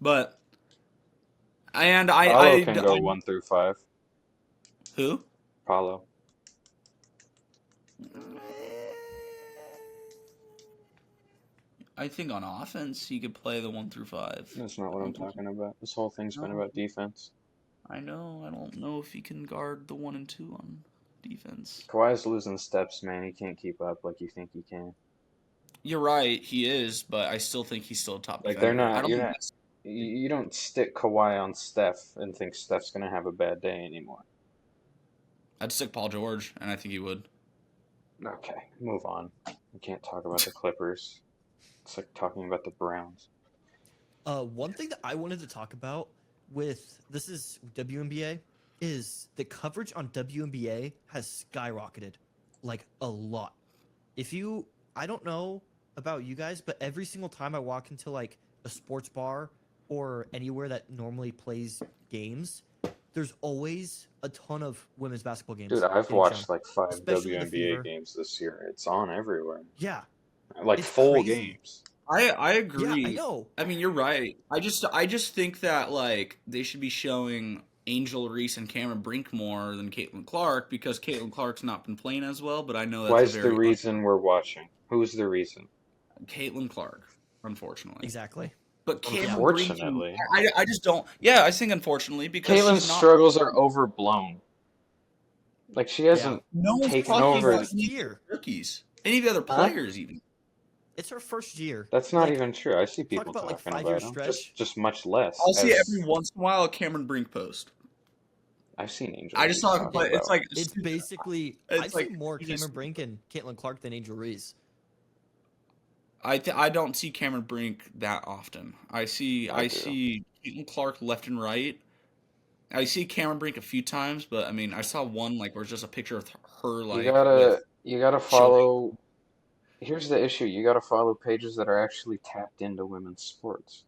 But Paulo can go 1 through 5. Who? Paulo. I think on offense he could play the 1 through 5. That's not what I'm talking about. This whole thing's been about defense. I know. I don't know if he can guard the 1 and 2 on defense. Kawhi's losing steps, man. He can't keep up like you think he can. You're right, he is, but I still think he's still a top Like defender. you don't stick Kawhi on Steph and think Steph's gonna have a bad day anymore. I'd stick Paul George, and I think he would. Okay, move on. We can't talk about the Clippers. It's like talking about the Browns. One thing that I wanted to talk about this is WNBA, is the coverage on WNBA has skyrocketed, like a lot. I don't know about you guys, but every single time I walk into like a sports bar or anywhere that normally plays games, there's always a ton of women's basketball games. Dude, I've being watched shown. like 5 Especially the WNBA Fever. games this year. It's on everywhere. Yeah, Like it's full crazy. games. I agree. Yeah, I know. I mean, you're right. I just think that like they should be showing Angel Reese and Cameron Brink more than Caitlin Clark because Caitlin Clark's not been playing as well. But I know that's Why's the reason we're watching? Who's the reason? Caitlin Clark, unfortunately. Exactly. But Cameron Unfortunately. Brink, I just don't. Yeah, I think unfortunately because Caitlin's she's not, struggles are overblown. Like she hasn't no one's taken talking over. about First any year. rookies, any of the other players even. It's her first year. That's not Like, even true. I see people about, like, talking 5-year about him. stretch. Just much less. I'll see as every once in a while a Cameron Brink post. I've seen Angel. I just Reese saw talk it, but about. it's like It's basically It's I've like seen more he Cameron just- Brink and Caitlin Clark than Angel Reese. I don't see Cameron Brink that often. I I do. see Caitlin Clark left and right. I see Cameron Brink a few times, but I mean I saw one like where it's just a picture of her like You gotta follow. Here's the issue. You gotta follow pages that are actually tapped into women's sports.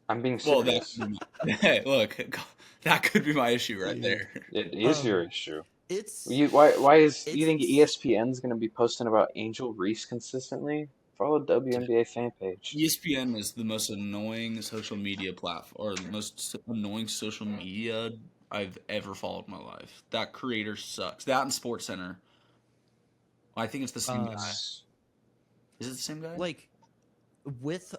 I'm being well serious. hey, look, that could be my issue right there. It is your issue. It's Why is you think it's- ESPN's gonna be posting about Angel Reese consistently? Follow WNBA fan page. ESPN is the most annoying social media platform, or the most annoying social media I've ever followed in my life. That creator sucks. That and SportsCenter. I think it's the same guy. Is it the same guy? like with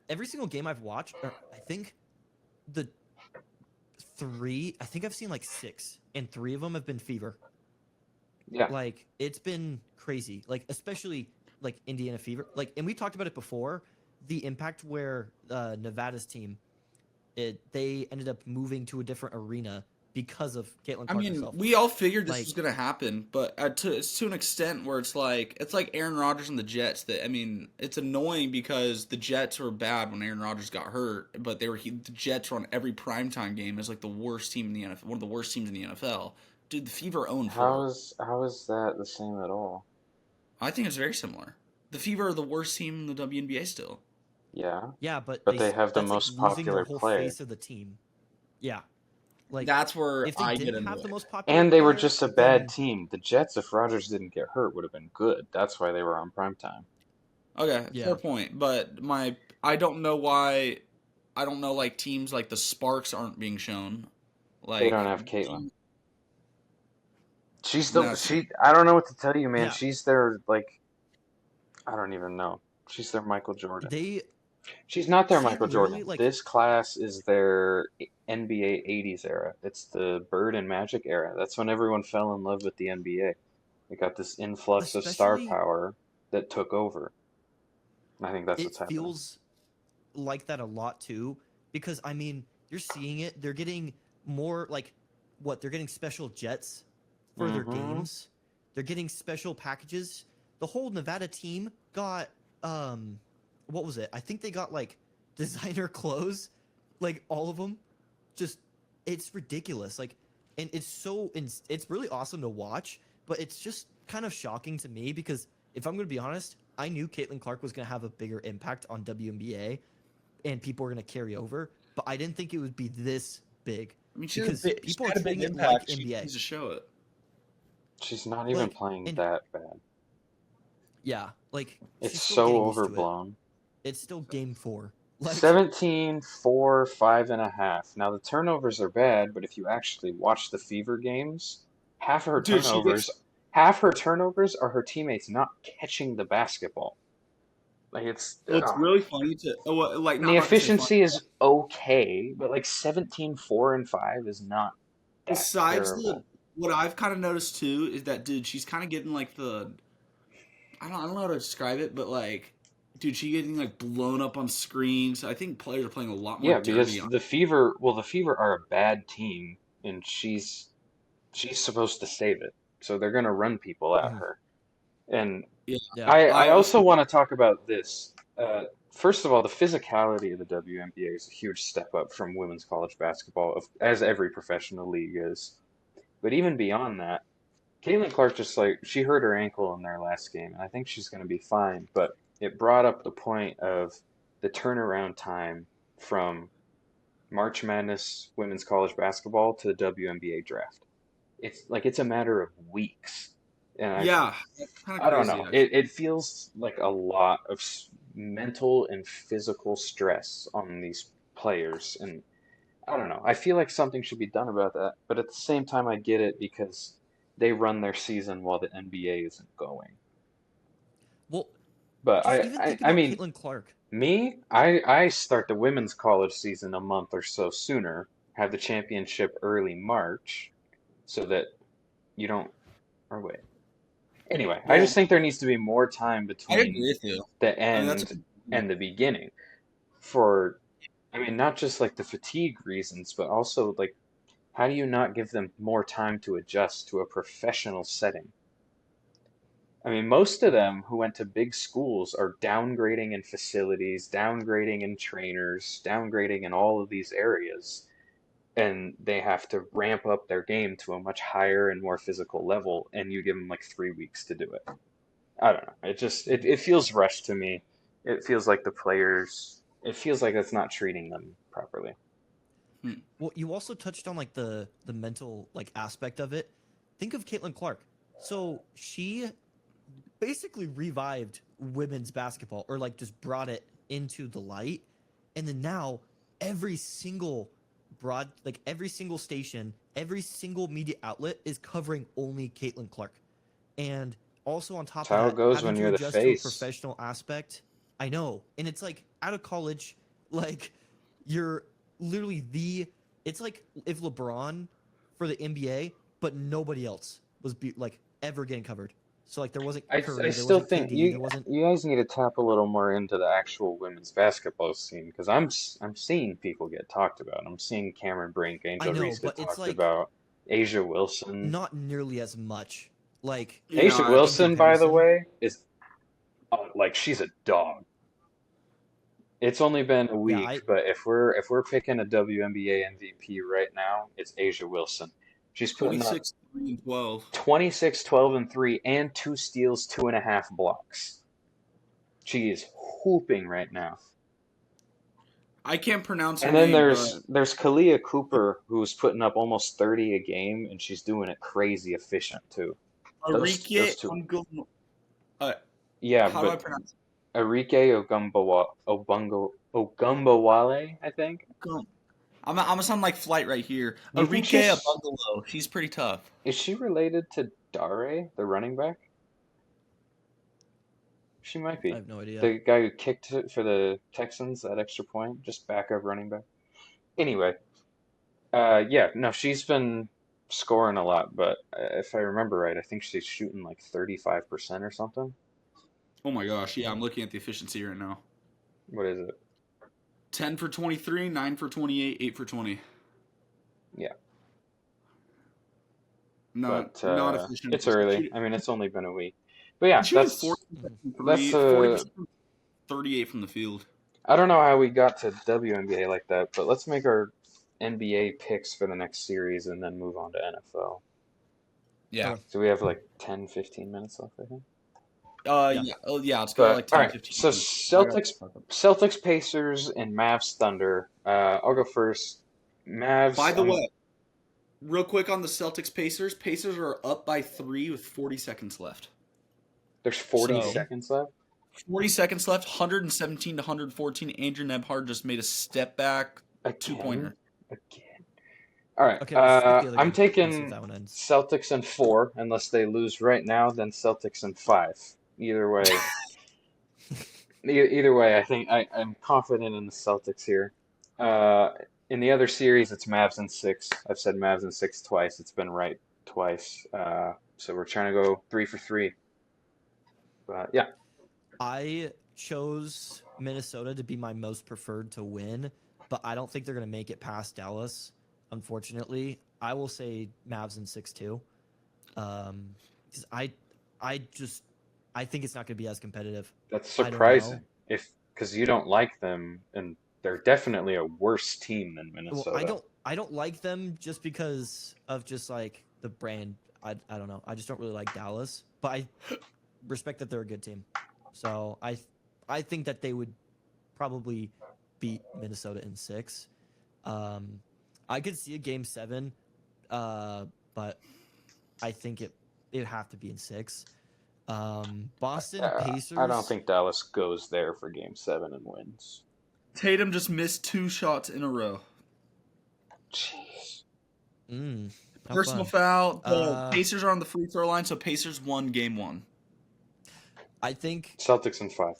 every single game I've watched, or I think I've seen like 6, and 3 of them have been Fever. Yeah. Like it's been crazy. Like especially like Indiana Fever. Like, and we talked about it before. The impact where Nevada's team, they ended up moving to a different arena because of Caitlin Clark I mean, herself. we all figured this Like- was going to happen, but it's to an extent where it's like Aaron Rodgers and the Jets. That I mean, it's annoying because the Jets were bad when Aaron Rodgers got hurt, but the Jets were on every primetime game as like the worst team in the NFL, one of the worst teams in the NFL. Dude, the Fever owned How four. is that the same at all? I think it's very similar. The Fever are the worst team in the WNBA still. Yeah. Yeah, but But they have the that's, most like, losing popular the whole player. face of the team. Yeah, like That's where if they I get didn't have the annoyed. most popular, And they were player, just a then- bad team. The Jets, if Rodgers didn't get hurt, would have been good. That's why they were on primetime. Okay, Yeah. fair point. But I don't know why. I don't know like teams like the Sparks aren't being shown. Like They don't have Caitlin. She's No, I don't know what to tell you, man. Yeah, She's their like I don't even know. She's their Michael Jordan. they She's not their she Michael literally Jordan. like This class is their NBA 80s era. It's the Bird and Magic era. That's when everyone fell in love with the NBA. They got this influx of star especially power that took over. And I think that's it what's happening. feels like that a lot too because I mean you're seeing it. They're getting more like what they're getting special jets for their Mm-hmm. games. They're getting special packages. The whole Nevada team got what was it? I think they got like designer clothes, like all of them. Just it's ridiculous. Like and it's really awesome to watch, but it's just kind of shocking to me because if I'm going to be honest, I knew Caitlin Clark was going to have a bigger impact on WNBA and people were going to carry over, but I didn't think it would be this big I mean, because she's people are had a big treating it like impact. She NBA. needs to show it. She's not even Like, playing and that bad. yeah, like It's she's still so getting used to it. overblown. It's still game 4. Like 17, 4, 5.5. Now the turnovers are bad, but if you actually watch the Fever games, Dude, she gets. half her turnovers are her teammates not catching the basketball. Like it's Well, it's really funny to like and not the not to say funny. efficiency is okay, but like 17, 4, and 5 is not that Besides terrible. what I've kind of noticed too is that dude, she's kind of getting like I don't know how to describe it, but like, dude, she getting like blown up on screens. I think players are playing a lot more Yeah, dirty because on. the Fever are a bad team, and she's supposed to save it, so they're gonna run people at mhm, her. And Yeah, yeah, I I also also want to talk about this. First of all, the physicality of the WNBA is a huge step up from women's college basketball, as every professional league is. But even beyond that, Caitlin Clark just like she hurt her ankle in their last game, and I think she's going to be fine. But it brought up the point of the turnaround time from March Madness women's college basketball to the WNBA draft. It's a matter of weeks, and yeah, kind of I don't crazy know. actually. It feels like a lot of mental and physical stress on these players, and I don't know. I feel like something should be done about that, but at the same time, I get it because they run their season while the NBA isn't going. well, But just even think I about mean, Caitlin Clark. I start the women's college season a month or so sooner, have the championship early March, so that you don't. Or wait. Anyway, I just Well, think there needs to be more time I between agree with you. the I mean, that's a end good point. and the beginning for, I mean, not just like the fatigue reasons, but also like, how do you not give them more time to adjust to a professional setting? I mean, most of them who went to big schools are downgrading in facilities, downgrading in trainers, downgrading in all of these areas, and they have to ramp up their game to a much higher and more physical level, and you give them like 3 weeks to do it. I don't know. It feels rushed to me. It feels like the players. It feels like it's not treating them properly. Hmm. Well, you also touched on like the mental like aspect of it. Think of Caitlin Clark. So she basically revived women's basketball or like just brought it into the light. And then now every single every single station, every single media outlet is covering only Caitlin Clark. And also on That's top of how it that, goes having when to you're the adjust to a face. professional aspect. I know. And it's like out of college, like you're literally it's like if LeBron for the NBA, but nobody else was like ever getting covered. So like there wasn't I Curry, there still wasn't think KD, there wasn't you guys need to tap a little more into the actual women's basketball scene because I'm seeing people get talked about. I'm seeing Cameron Brink, I Angel know, Reese but get it's talked like about, Asia Wilson. not nearly as much. Like Asia Yeah, in Wilson, by the comparison. way, is like she's a dog. It's only been a Yeah, week, I but if we're picking a WNBA MVP right now, it's Asia Wilson. She's putting up 26, 3, and 12. 26, 12, and 3, and 2 steals, 2.5 blocks. She is hooping right now. I can't pronounce her And then name, but there's Kalia Cooper who's putting up almost 30 a game, and she's doing it crazy efficient too. Those Arike two, Uh, yeah, how do I but pronounce it? Arike Ogumbawale, I think. I'm gonna sound like Flight right here. You think Arike she's Abungalow. She's pretty tough. is she related to Dare, the running back? She might I be. have no idea. The guy who kicked it for the Texans that extra point, just backup running back. Anyway, yeah, no, she's been scoring a lot, but if I remember right, I think she's shooting like 35% or something. Oh my gosh, yeah, I'm looking at the efficiency right now. What is it? 10 for 23, 9 for 28, 8 for 20. Yeah, Not but not efficient. it's early. I mean, it's only been a week. But yeah, Shooting that's 40% from that's 40% 38 from the field. I don't know how we got to WNBA like that, but let's make our NBA picks for the next series and then move on to NFL. Yeah. Okay. So we have like 10, 15 minutes left, I think. Yeah. Oh, yeah. Let's go But like all 10, right, 15. so Celtics, Pacers, and Mavs Thunder. I'll go first. Mavs. By the way, real quick on the Celtics Pacers. Pacers are up by 3 with 40 seconds left. there's 40 So- seconds left. 40 seconds left. 117 to 114. Andrew Nebhard just made a step back Again? 2-pointer. Again. All right. Okay, let's skip the other I'm game. Let's see if taking that one ends. Celtics in 4, unless they lose right now. Then Celtics in 5. Either way, either way, I think I'm confident in the Celtics here. In the other series, it's Mavs in 6. I've said Mavs in 6 twice. It's been right twice. So we're trying to go 3 for 3. But yeah, I chose Minnesota to be my most preferred to win, but I don't think they're going to make it past Dallas, unfortunately. I will say Mavs in 6 too. Because I think it's not going to be as competitive. that's I don't surprising. know. Because you don't like them, and they're definitely a worse team than Well, Minnesota. I don't like them just because of just like the brand. I don't know. I just don't really like Dallas, but I respect that they're a good team. So I think that they would probably beat Minnesota in 6. I could see a game 7, but I think it'd have to be in 6. Boston Pacers. I don't think Dallas goes there for Game 7 and wins. Tatum just missed 2 shots in a row. Jeez. How Personal fun. foul. The Pacers are on the free throw line, so Pacers won game 1. I think Celtics in 5.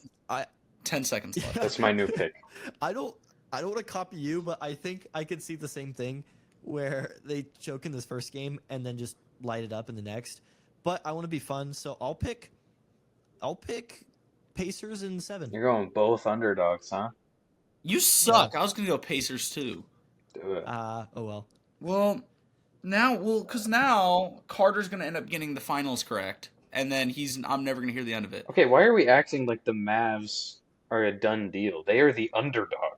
10 seconds left. That's my new pick. I don't want to copy you, but I think I could see the same thing where they choke in this first game and then just light it up in the next. But I want to be fun, so I'll pick Pacers in 7. You're going both underdogs, huh? You suck. I was going to go Pacers too. Do it. Oh well. Because now Carter's going to end up getting the finals correct. And then I'm never going to hear the end of it. Okay, why are we acting like the Mavs are a done deal? They are the underdog.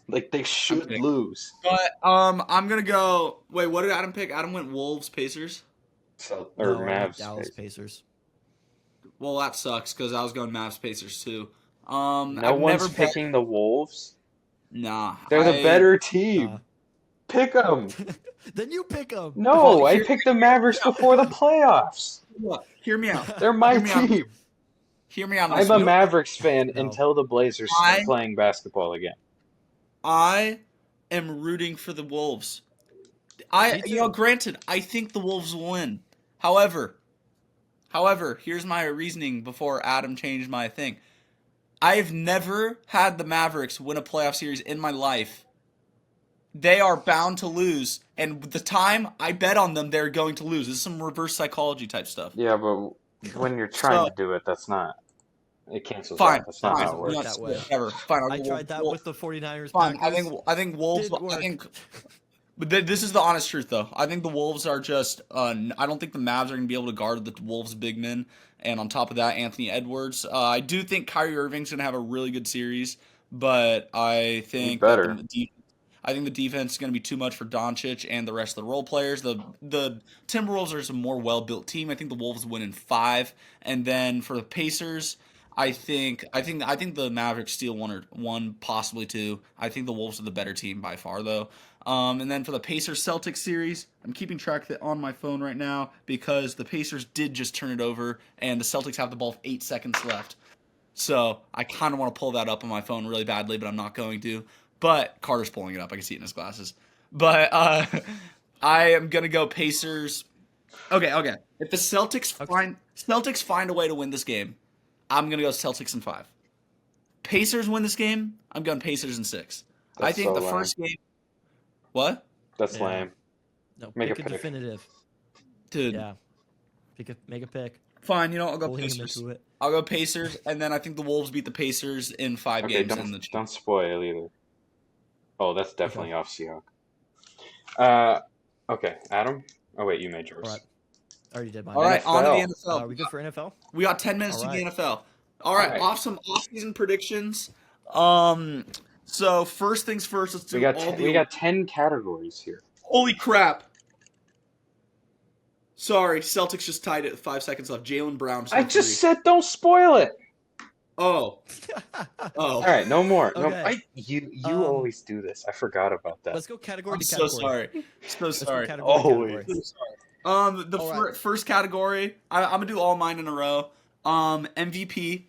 Like, they should Okay. lose. But I'm going to go. Wait, what did Adam pick? Adam went Wolves, Pacers. No, I went Mavs. Dallas Pacers. Well, that sucks because I was going Mavs, Pacers too. No I've one's never picking the Wolves. Nah. They're the better team. Pick them. Then you pick them. No, Well, I picked the Mavericks before the playoffs. Look, hear me out. They're my Hear me out. team. Hear me out. on I'm this a one. Mavericks fan No. until the Blazers start playing basketball again. I am rooting for the Wolves. Me too. Granted, I think the Wolves will win. However, here's my reasoning before Adam changed my thing. I've never had the Mavericks win a playoff series in my life. They are bound to lose, and the time I bet on them, they're going to lose. This is some reverse psychology type stuff. Yeah, but when you're trying to do it, that's not. It cancels Fine, out. That's not fine, how it works. that way. Whatever. Fine. I'll I go tried that Wolves. with the 49ers. Fine. Packers. I think Wolves. Didn't work. I think. But this is the honest truth, though. I think the Wolves are just. I don't think the Mavs are going to be able to guard the Wolves' big men, and on top of that, Anthony Edwards. I do think Kyrie Irving's going to have a really good series, but I think better. I think the defense is going to be too much for Doncic and the rest of the role players. The Timberwolves are a more well-built team. I think the Wolves win in 5, and then for the Pacers, I think the Mavericks steal one, possibly 2. I think the Wolves are the better team by far, though. And then for the Pacers-Celtics series, I'm keeping track of it on my phone right now because the Pacers did just turn it over, and the Celtics have the ball with 8 seconds left. So I kind of want to pull that up on my phone really badly, but I'm not going to. But Carter's pulling it up. I can see it in his glasses. But I am gonna go Pacers. Okay. If the Celtics find a way to win this game, I'm gonna go Celtics in 5. Pacers win this game, I'm going Pacers in 6. I That's think so the lame. first game. What? That's Yeah. lame. No, Make pick a a pick. definitive. Dude, Yeah. Make a pick. fine. I'll go Bully him Pacers. into it. I'll go Pacers, and then I think the Wolves beat the Pacers in 5 Okay, games in the. don't spoil either. Oh, that's definitely Okay. off Seahawk. Okay, Adam. Oh wait, you made yours. All right. I already did mine. All right, on to the NFL. Are we good for NFL? We got 10 minutes All to right. the NFL. All right, All right. off some off-season predictions. So first things first, let's do We got 10 categories here. Holy crap! Sorry, Celtics just tied it with 5 seconds left. Jaylen Brown. I just said don't spoil it. Oh. All right, no more. Okay. You Um, always do this. I forgot about that. Let's go category I'm to so category. sorry. So Let's go sorry. category to Always. category. The All right. first category, I'm gonna do all mine in a row. MVP.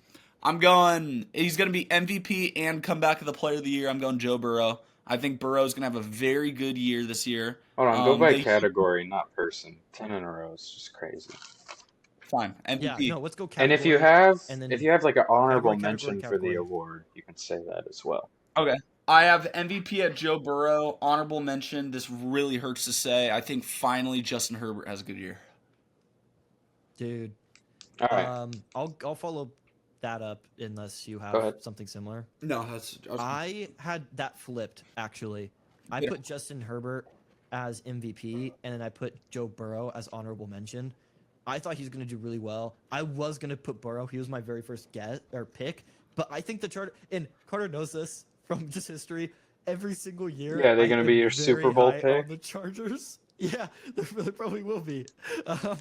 He's gonna be MVP and comeback of the player of the year. I'm going Joe Burrow. I think Burrow's gonna have a very good year this year. Hold on, go by they- category, not person. 10 in a row is just crazy. Fine, Yeah, MVP. no, let's go category. And if you have like an honorable category, mention for the award, you can say that as well. Okay. I have MVP at Joe Burrow. Honorable mention. This really hurts to say. I think finally Justin Herbert has a good year. Dude. All right. I'll follow that up unless you Go have ahead. something similar. No, that's. I had that flipped actually. I Yeah. put Justin Herbert as MVP and then I put Joe Burrow as honorable mention. I thought he was going to do really well. I was going to put Burrow. He was my very first pick, but I think the Charter and Carter knows this from just history. Every single year, Yeah, they're I gonna am be your very Super Bowl high pick? on the Chargers. Yeah, they probably will be. I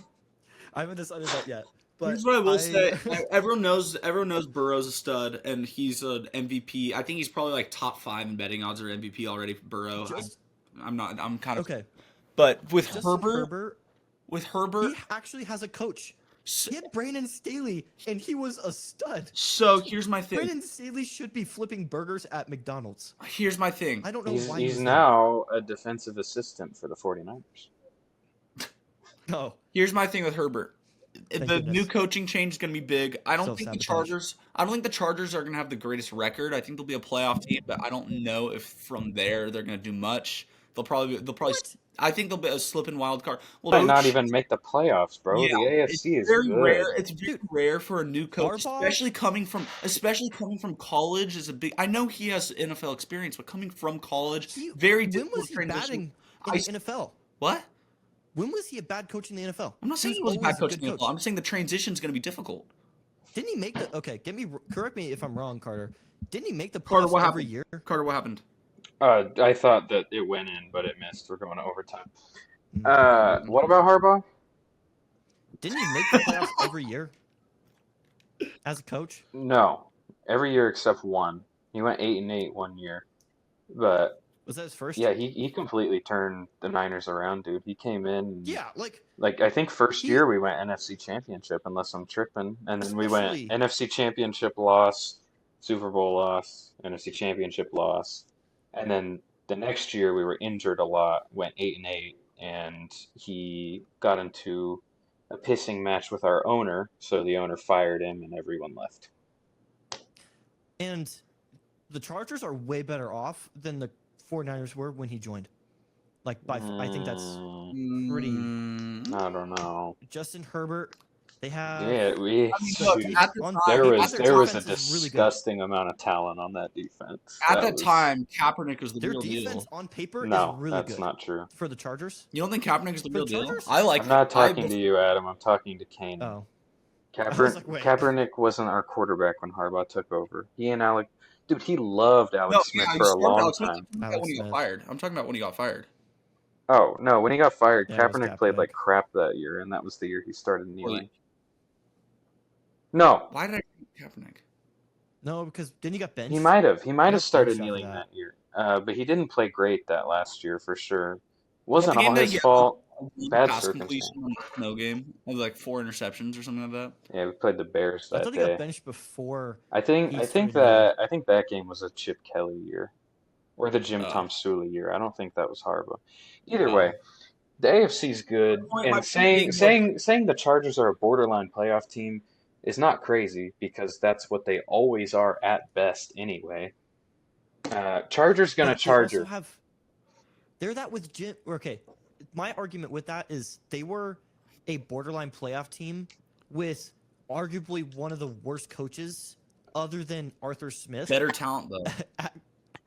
haven't decided that yet. But Here's what I will say. Everyone knows Burrow's a stud and he's an MVP. I think he's probably like top 5 in betting odds or MVP already for Burrow. I'm kind of okay. But with Justin Herbert, he actually has a coach. He had Brandon Staley, and he was a stud. So here's my thing. Brandon Staley should be flipping burgers at McDonald's. Here's my thing. I don't know why He's there. now a defensive assistant for the 49ers. No. Here's my thing with Herbert. Thank The goodness. new coaching change is going to be big. I don't think the Self-sabotage. Chargers. I don't think the Chargers are going to have the greatest record. I think they'll be a playoff team, but I don't know if from there they're going to do much. They'll probably. What? I think they'll be a slipping wild card. Well, Might not coach- even make the playoffs, bro. Yeah, the AFC is very good. rare. It's very rare for a new coach, Harbaugh? especially coming from college. Is a big. I know he has NFL experience, but coming from college, very When difficult was he transition. batting I- in the NFL? What? When was he a bad coach in the NFL? I'm not saying he was was a bad always coach in the NFL. I'm just saying the transition is going to be difficult. Didn't he make the? Okay, correct me if I'm wrong, Carter. Didn't he make the Carter, playoffs what every happened? year? Carter, what happened? I thought that it went in, but it missed. We're going to overtime. What about Harbaugh? Didn't he make the playoffs every year as a coach? No, every year except one. He went 8-8 one year, but Was that his first? yeah, he completely turned the Niners around, dude. He came in. And, Yeah, like like I think first year we went NFC Championship, unless I'm tripping, and then we went Especially- NFC Championship loss, Super Bowl loss, NFC Championship loss, and then the next year we were injured a lot, went 8-8, and he got into a pissing match with our owner, so the owner fired him and everyone left. and the Chargers are way better off than the 49ers were when he joined. Like I think that's pretty. I don't know. Justin Herbert. They have. Yeah, we. I mean, look, dude, at the on- time, there was their a defense is really good. disgusting amount of talent on that defense. at that was- time, Kaepernick was the Their real defense deal. on paper No, is really that's good not true. for the Chargers. You don't think Kaepernick is the For real the deal? Chargers? I like. I'm not talking to you, Adam. I'm talking to Kane. Oh, I was like, wait. Kaepernick wasn't our quarterback when Harbaugh took over. He and Alec, dude, he loved Alex Smith he for a started long Alex Smith. time. I'm talking about Alex when he got Smith. fired. I'm talking about when he got fired. Oh no, when he got fired, Yeah, it was Kaepernick played Kaepernick. like crap that year, and that was the year he started kneeling. No, Why did I think Kaepernick? no, because then he got benched. he might have. He might have got started benched after kneeling that. that year. But he didn't play great that last year for sure. Wasn't the game all that his he- fault. Bad Pass circumstance. completion on the snow game of like 4 interceptions or something like that. Yeah, we played the Bears I that thought he day. got benched before. I think he that started I think that game was a Chip Kelly year. Or the Jim Oh. Tom Sula year. I don't think that was Harbaugh. Either Oh. way, the AFC's good, My and point being saying the Chargers are a borderline playoff team is not crazy because that's what they always are at best anyway. Chargers gonna But they also Charger. have. They're that with Jim. Okay, my argument with that is they were a borderline playoff team with arguably one of the worst coaches, other than Arthur Smith, better talent though.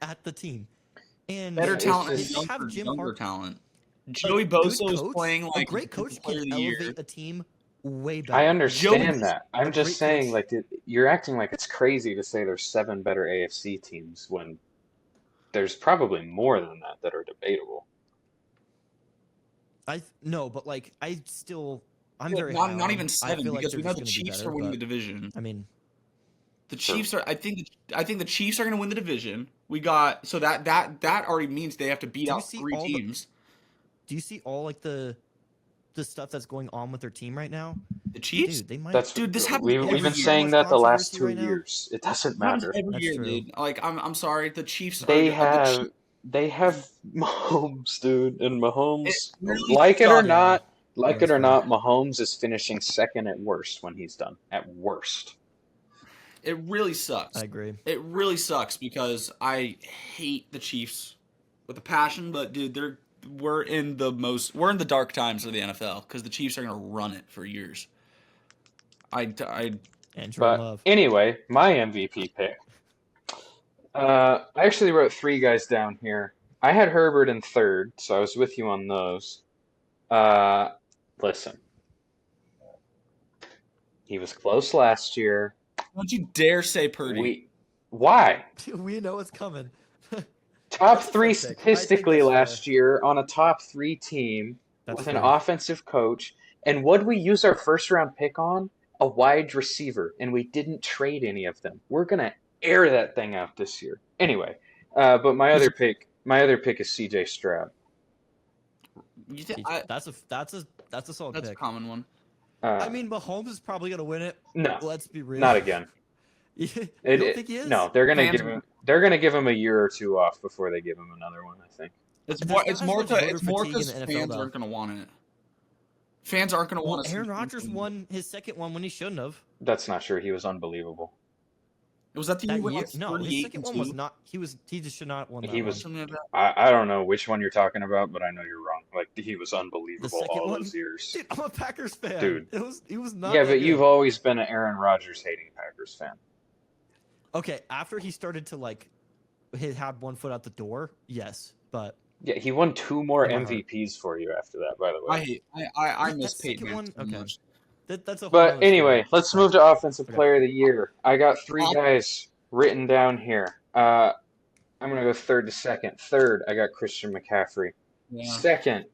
at the team. And Better It's talent and just- they have younger, Jim younger Har- talent. a Joey good Bosa was coach- playing like a great coach player can of the year. elevate a team way better. I understand Joey- that. I'm a just great saying, coach- like, you're acting like it's crazy to say there's 7 better AFC teams when there's probably more than that are debatable. No, but like I'm Well, very high on not them. even I 7 feel like because they're we know just the gonna be Chiefs better, are winning but, the division. I mean, The True. Chiefs are. I think the Chiefs are going to win the division. We got so that already means they have to beat Do you out see 3 all the- teams. do you see all like the stuff that's going on with their team right now? The Chiefs. Dude, they might. That's Dude, this happens we've every been year. saying that the last Controversy 2 right now. years. It doesn't It happens matter. every That's year, true. dude. Like I'm sorry, the Chiefs. They are, have Mahomes, dude, and Mahomes, It really like it or sucks. not, Yeah, that's fair. Mahomes is finishing second at worst when he's done. At worst. It really sucks. I agree. It really sucks because I hate the Chiefs with a passion. But dude, we're in the dark times of the NFL because the Chiefs are gonna run it for years. And Jordan But Love. anyway, my MVP pick. I actually wrote 3 guys down here. I had Herbert in third, so I was with you on those. Listen. He was close last year. Don't you dare say Purdy. Why? We know it's coming. Top That's a 3 fair pick. I think statistically that's last fair. year on a top 3 team That's with an fair. offensive coach. And what we use our first round pick on? A wide receiver. And we didn't trade any of them. We're going to air that thing out this year. Anyway, but my other pick is CJ Stroud. You think That's a solid that's a pick. common one. I mean, Mahomes is probably gonna win it. No, Let's be real. not again. You don't think he is? No, they're gonna Fans- give him a year or 2 off before they give him another one. I think. It's There's more. not It's as more. much voter It's more fatigue in because the NFL, fans though. aren't going to want it. Fans aren't going to Well, want to. Aaron Rodgers won his second one when he shouldn't have. That's not true. He was unbelievable. Was that the year? That he went year, like no, his 38 second and one was 2? not. He just should not won that He one. was- Something like that. I don't know which one you're talking about, but I know you're wrong. Like he was unbelievable second all one? those years. Dude, I'm a Packers fan. Dude. He was not. Yeah, that but good. you've always been an Aaron Rodgers hating Packers fan. Okay, after he started to like, he had one foot out the door. Yes, but Yeah, he won 2 more In my heart. MVPs for you after that, by the I way. hate. I That miss Peyton second Manning one? so Okay. much. that's a whole But nother anyway, story. let's But- move to Offensive Okay. Player of the Year. I got 3 Off- guys written down here. I'm going to go third to second. Third, I got Christian McCaffrey. Yeah. Second,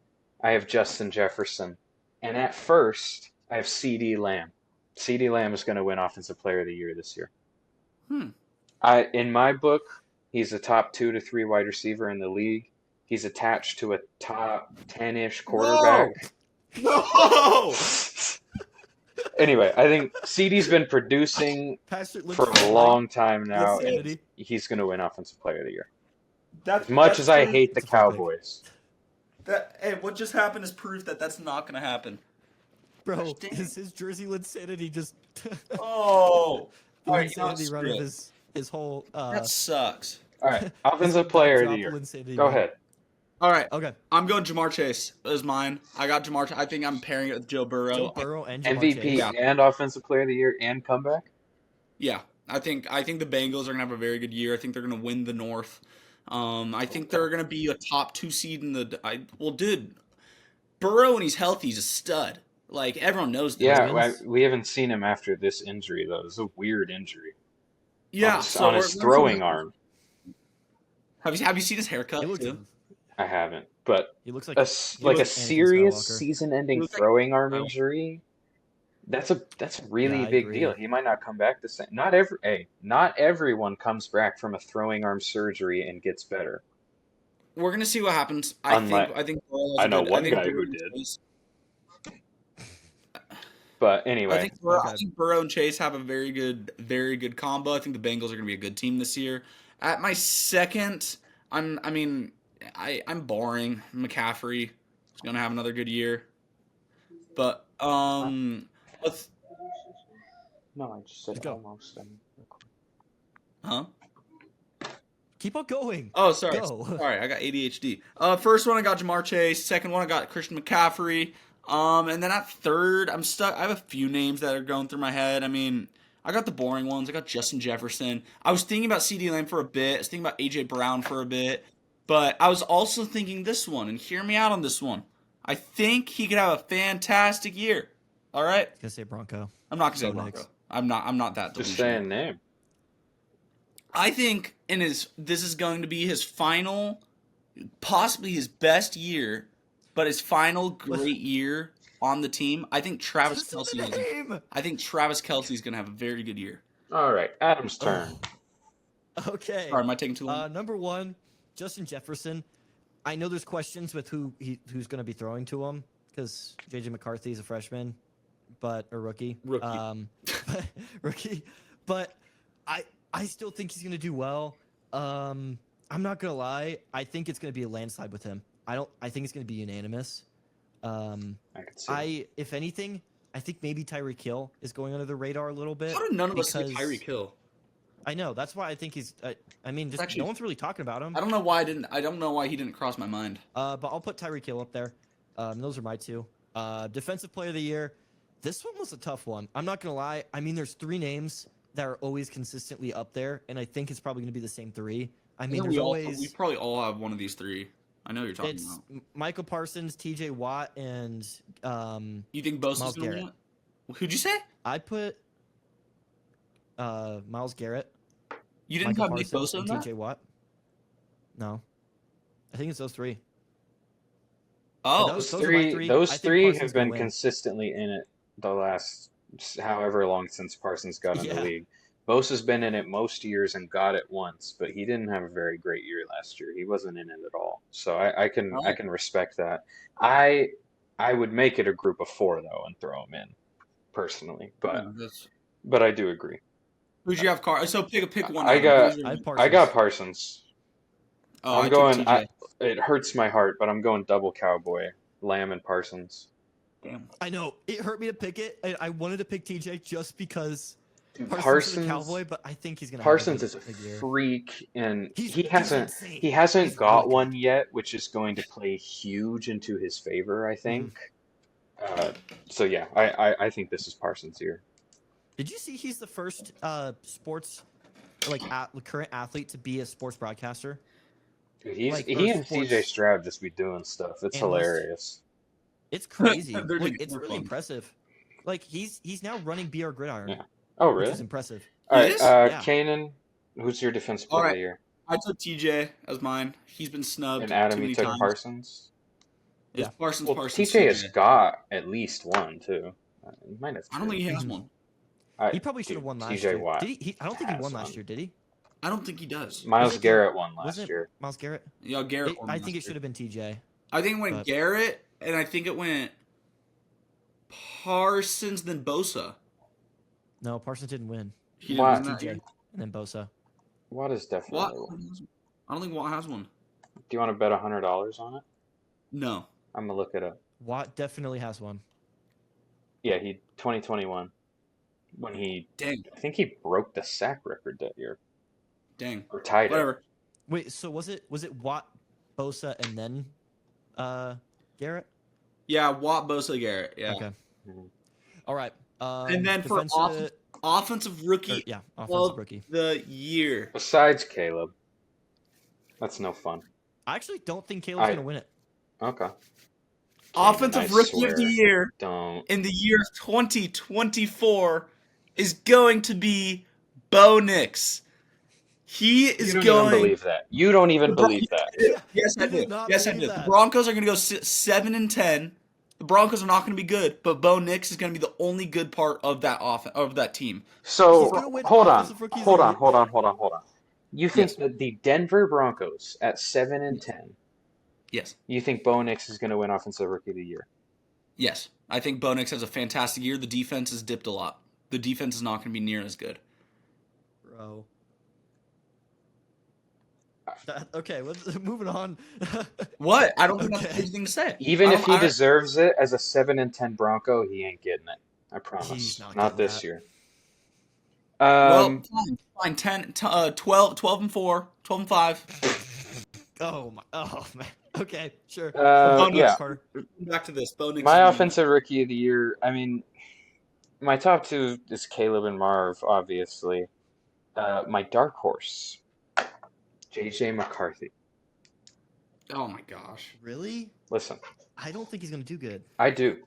I have Justin Jefferson. And at first, I have CD Lamb. CD Lamb is going to win Offensive Player of the Year this year. In my book, he's a top 2 to 3 wide receiver in the league. He's attached to a top 10-ish quarterback. No. Anyway, I think CD's been producing Patrick for looks a like long time now, and insanity. he's going to win Offensive Player of the Year. That's As much as I hate the It's a fair pick. Cowboys. Hey, what just happened is proof that that's not going to happen. Bro, Dang. his jersey insanity just Oh. the All right, you know, insanity run of screw his whole That sucks. All right, Offensive Player of the backdrop Year. insanity Go run. ahead. All right, Okay, I'm going Jamar Chase as mine. I got Jamar. I think I'm pairing it with Joe Burrow. Joe Burrow and Jamar MVP Chase. Yeah. and Offensive Player of the Year and comeback. Yeah, I think the Bengals are gonna have a very good year. I think they're gonna win the North. I think they're gonna be a top 2 seed in the. Dude, Burrow when he's healthy, he's a stud. Like everyone knows that. Yeah, wins. we haven't seen him after this injury though. It's a weird injury. Yeah. on his throwing arm. Have you seen his haircut? He looks, too? I haven't, but he looks like a he like a looks serious Anakin Skywalker. season-ending He looks like- throwing arm Oh. injury. That's a really Yeah, I big agree. deal. He might not come back the same. Not everyone comes back from a throwing arm surgery and gets better. We're gonna see what happens. Unlike- I think Burrow has I a know good- one think guy who Burrow and did. Chase- But anyway, I think Burrow and Chase have a very good combo. I think the Bengals are going to be a good team this year. At my second, I'm boring. McCaffrey is gonna have another good year, but let's No, I just said Just go. almost. huh? Keep on going. Oh, sorry. Go. Sorry, I got ADHD. First one I got Jamar Chase. Second one I got Christian McCaffrey. And then at third, I'm stuck. I have a few names that are going through my head. I mean, I got the boring ones. I got Justin Jefferson. I was thinking about CeeDee Lamb for a bit. I was thinking about AJ Brown for a bit. But I was also thinking this one, and hear me out on this one. I think he could have a fantastic year. All right? Gonna say Bronco. I'm not gonna say Go Bronco. Knicks. I'm not that Just delusional. saying name. I think this is going to be his final, possibly his best year, but his final great year on the team. I think Travis Just Kelce. the name. I think Travis Kelce is going to have a very good year. All right, Adam's turn. Okay. Sorry, am I taking too long? Number one, Justin Jefferson. I know there's questions with who's going to be throwing to him because JJ McCarthy is a freshman, but a rookie. Rookie. But I still think he's going to do well. I'm not going to lie. I think it's going to be a landslide with him. I think it's going to be unanimous. I could see. If anything, I think maybe Tyreek Hill is going under the radar a little bit. How did none of us say because- Tyreek Hill? I know. That's why I think he's. I mean, just Actually- no one's really talking about him. I don't know why he didn't cross my mind. But I'll put Tyreek Hill up there. Those are my two. Defensive Player of the Year. This one was a tough one. I'm not gonna lie. I mean, there's three names that are always consistently up there, and I think it's probably gonna be the same three. I mean, there's always. We probably all have one of these three. I know who you're talking It's about. Michael Parsons, T.J. Watt, and You think Bosa's Myles going to Garrett. win it? Who'd you say? I put Myles Garrett, You didn't Michael have Nick Parsons, Bosa in and that? T.J. Watt. No, I think it's those three. Oh, Those Those are my three, three. those I think three Parsons have will been win. consistently in it the last however long since Parsons got in Yeah. the league. Bosa's been in it most years and got it once, but he didn't have a very great year last year. He wasn't in it at all. So I can All I right. can respect that. I would make it a group of four though and throw him in personally, but I do agree. Who'd you have? So pick one. I Adam. got- Who's your- I have I got Parsons. Parsons. Oh, I'm I going. took TJ. It hurts my heart, but I'm going double Cowboy, Lamb and Parsons. Damn. I know it hurt me to pick it. I wanted to pick TJ just because Dude, Parsons is a Cowboy, but I think he's gonna. Parsons have is a big year. freak, and He's he hasn't insane. he hasn't He's got really good. one yet, which is going to play huge into his favor, I think. So yeah, I think this is Parsons' year. Did you see he's the first sports current athlete to be a sports broadcaster? Dude, he or and sports CJ Stroud just be doing stuff. It's analyst. hilarious. It's crazy. They're Like, just- it's they're really fun. impressive. Like he's now running BR Gridiron, Yeah. Oh which really? is impressive. All He right, is? Yeah. Kanan, who's your defensive All player of right. the year? I took TJ as mine. He's been snubbed And Adam, too you many took times. Parsons. It's Yeah. Parsons. Well, Parsons. TJ has got at least one too. He might have. I don't think he has Mhm. one. He probably should have won last TJ year. Watt. Did he? I don't think he has won one. last year. Did he? I don't think he does. Miles Was it- Garrett won last Wasn't it year. Miles Garrett? Yeah, Garrett. won I last think it year. should have been TJ. I think it went but- Garrett, and I think it went Parsons, then Bosa. No, Parsons didn't win. He Wow. didn't win that TJ year. and then Bosa. Watt is definitely Watt? one. I don't think Watt has one. Do you want to bet $100 on it? No. I'm gonna look it up. Watt definitely has one. Yeah, he 2021 when he Dang. I think he broke the sack record that year Dang. or tied it. Whatever. Wait, so was it Watt, Bosa, and then Garrett? Yeah, Watt, Bosa, Garrett. Yeah. Okay. Mhm. All right. And then for offensive rookie offensive of rookie. the year. Besides Caleb, that's no fun. I actually don't think Caleb's gonna win it. Okay. Offensive I rookie of the swear. year Don't. in the year 2024 is going to be Bo Nix. He is You don't going. even believe that. You don't even believe that. Yes, I I do do. not Yes, I believe do. The that. Broncos are going to go 7-10. The Broncos are not going to be good, but Bo Nix is going to be the only good part of that team. So He's gonna win hold on, Offensive Rookie of hold the on, Year. hold on. You think Yes. that the Denver Broncos at 7-10? Yes. You think Bo Nix is going to win Offensive Rookie of the Year? Yes. I think Bo Nix has a fantastic year. The defense has dipped a lot. The defense is not going to be near as good. Bro. Okay, moving on. What? I don't think I have Okay. anything to say. Even I if don't- he I- deserves it as a 7-10 Bronco, he ain't getting it. I promise. He's not Not getting this that. year. Well, fine. 12 and 4, 12 and 5. Oh man. Okay, sure. Yeah. Carter. Back to this. Bo Nix My is offensive rookie of the year, I mean, my top two is Caleb and Marv, obviously. My dark horse, JJ McCarthy. Oh my gosh. Really? Listen, I don't think he's gonna do good. I do.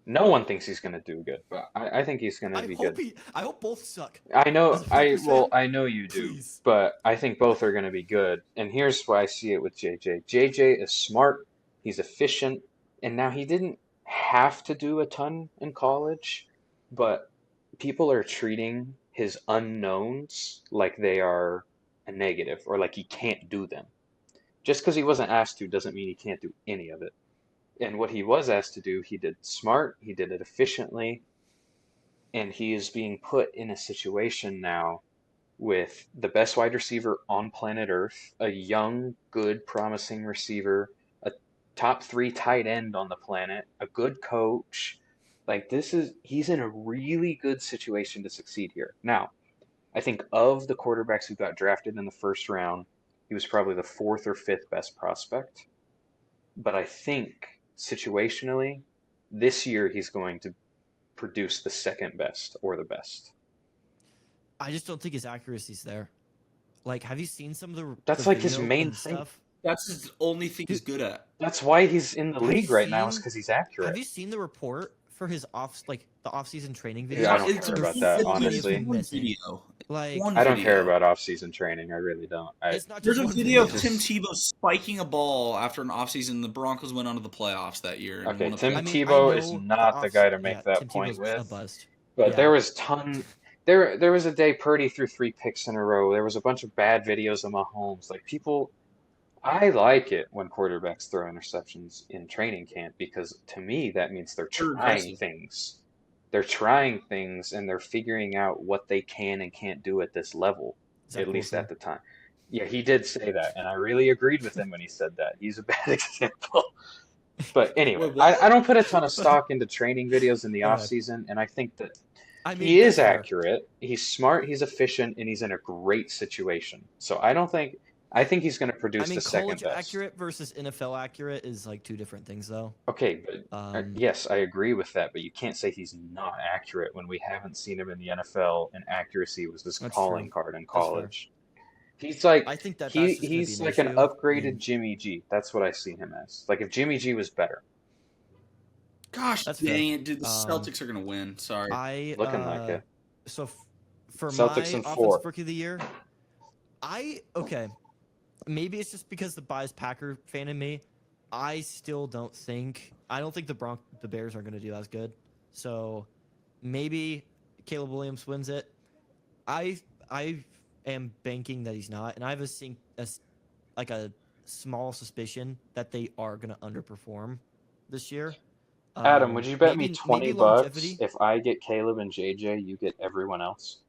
No one thinks he's going to do good, but I think he's going to be good. I hope both suck. I know, As a Packers fan, I know you do, please. but I think both are going to be good. And here's why I see it with JJ. JJ is smart, he's efficient, and now he didn't have to do a ton in college, but people are treating his unknowns like they are a negative or like he can't do them. Just because he wasn't asked to doesn't mean he can't do any of it. And what he was asked to do, he did smart, he did it efficiently, and he is being put in a situation now with the best wide receiver on planet Earth, a young, good, promising receiver, a top 3 tight end on the planet, a good coach. Like he's in a really good situation to succeed here. Now, I think of the quarterbacks who got drafted in the first round, he was probably the 4th or 5th best prospect. But I think situationally, this year he's going to produce the 2nd best or the best. I just don't think his accuracy's there. Like, have you seen some of the? That's the like his video main and thing. stuff? That's the only thing he's good at. That's why he's in the Have you league right now, is seen- because he's Have accurate. you seen the report for his the off-season training video? Yeah, I don't It's care a about that, one honestly. video. Like, One I don't video. care about off-season training. I really don't. it's not There's just a one video of Just- Tim Tebow spiking a ball after an offseason. The Broncos went on to the playoffs that year. And Okay, won a Tim playoff. I mean, Tebow I is know not the guy to make that Tim point Tebow's a with. bust. But Yeah. there was there was a day Purdy threw 3 picks in a row. There was a bunch of bad videos of Mahomes. Like people, I like it when quarterbacks throw interceptions in training camp because to me that means they're They're trying aggressive. things. They're trying things and they're figuring out what they can and can't do at this level, Zach at least Wilson. at the time. Yeah, he did say that, and I really agreed with him when he said that. He's a bad example. But anyway, Wait, what? I don't put a ton of stock into training videos in the Okay. off season, and I think that I mean, he is that's fair. accurate, he's smart, he's efficient, and he's in a great situation. So I think he's going to produce I mean, the 2nd college best. accurate versus NFL accurate is like 2 different things, though. Okay, but yes, I agree with that, but you can't say he's not accurate when we haven't seen him in the NFL, and accuracy was his That's calling true. card in That's fair. college. He's like I think that's just he's gonna like be an an issue. upgraded I mean, Jimmy G. That's what I see him as. Like if Jimmy G was better. Gosh That's dang fair. it, dude. The Celtics are going to win. Sorry. Looking like it. So for Celtics my in 4. offensive rookie of the year, okay, maybe it's just because the biased Packer fan in me. I still don't think the Bears are going to do as good. So maybe Caleb Williams wins it. I am banking that he's not, and I have a small suspicion that they are going to underperform this year. Adam, would you bet me maybe 20 bucks longevity? if I get Caleb and JJ, you get everyone else?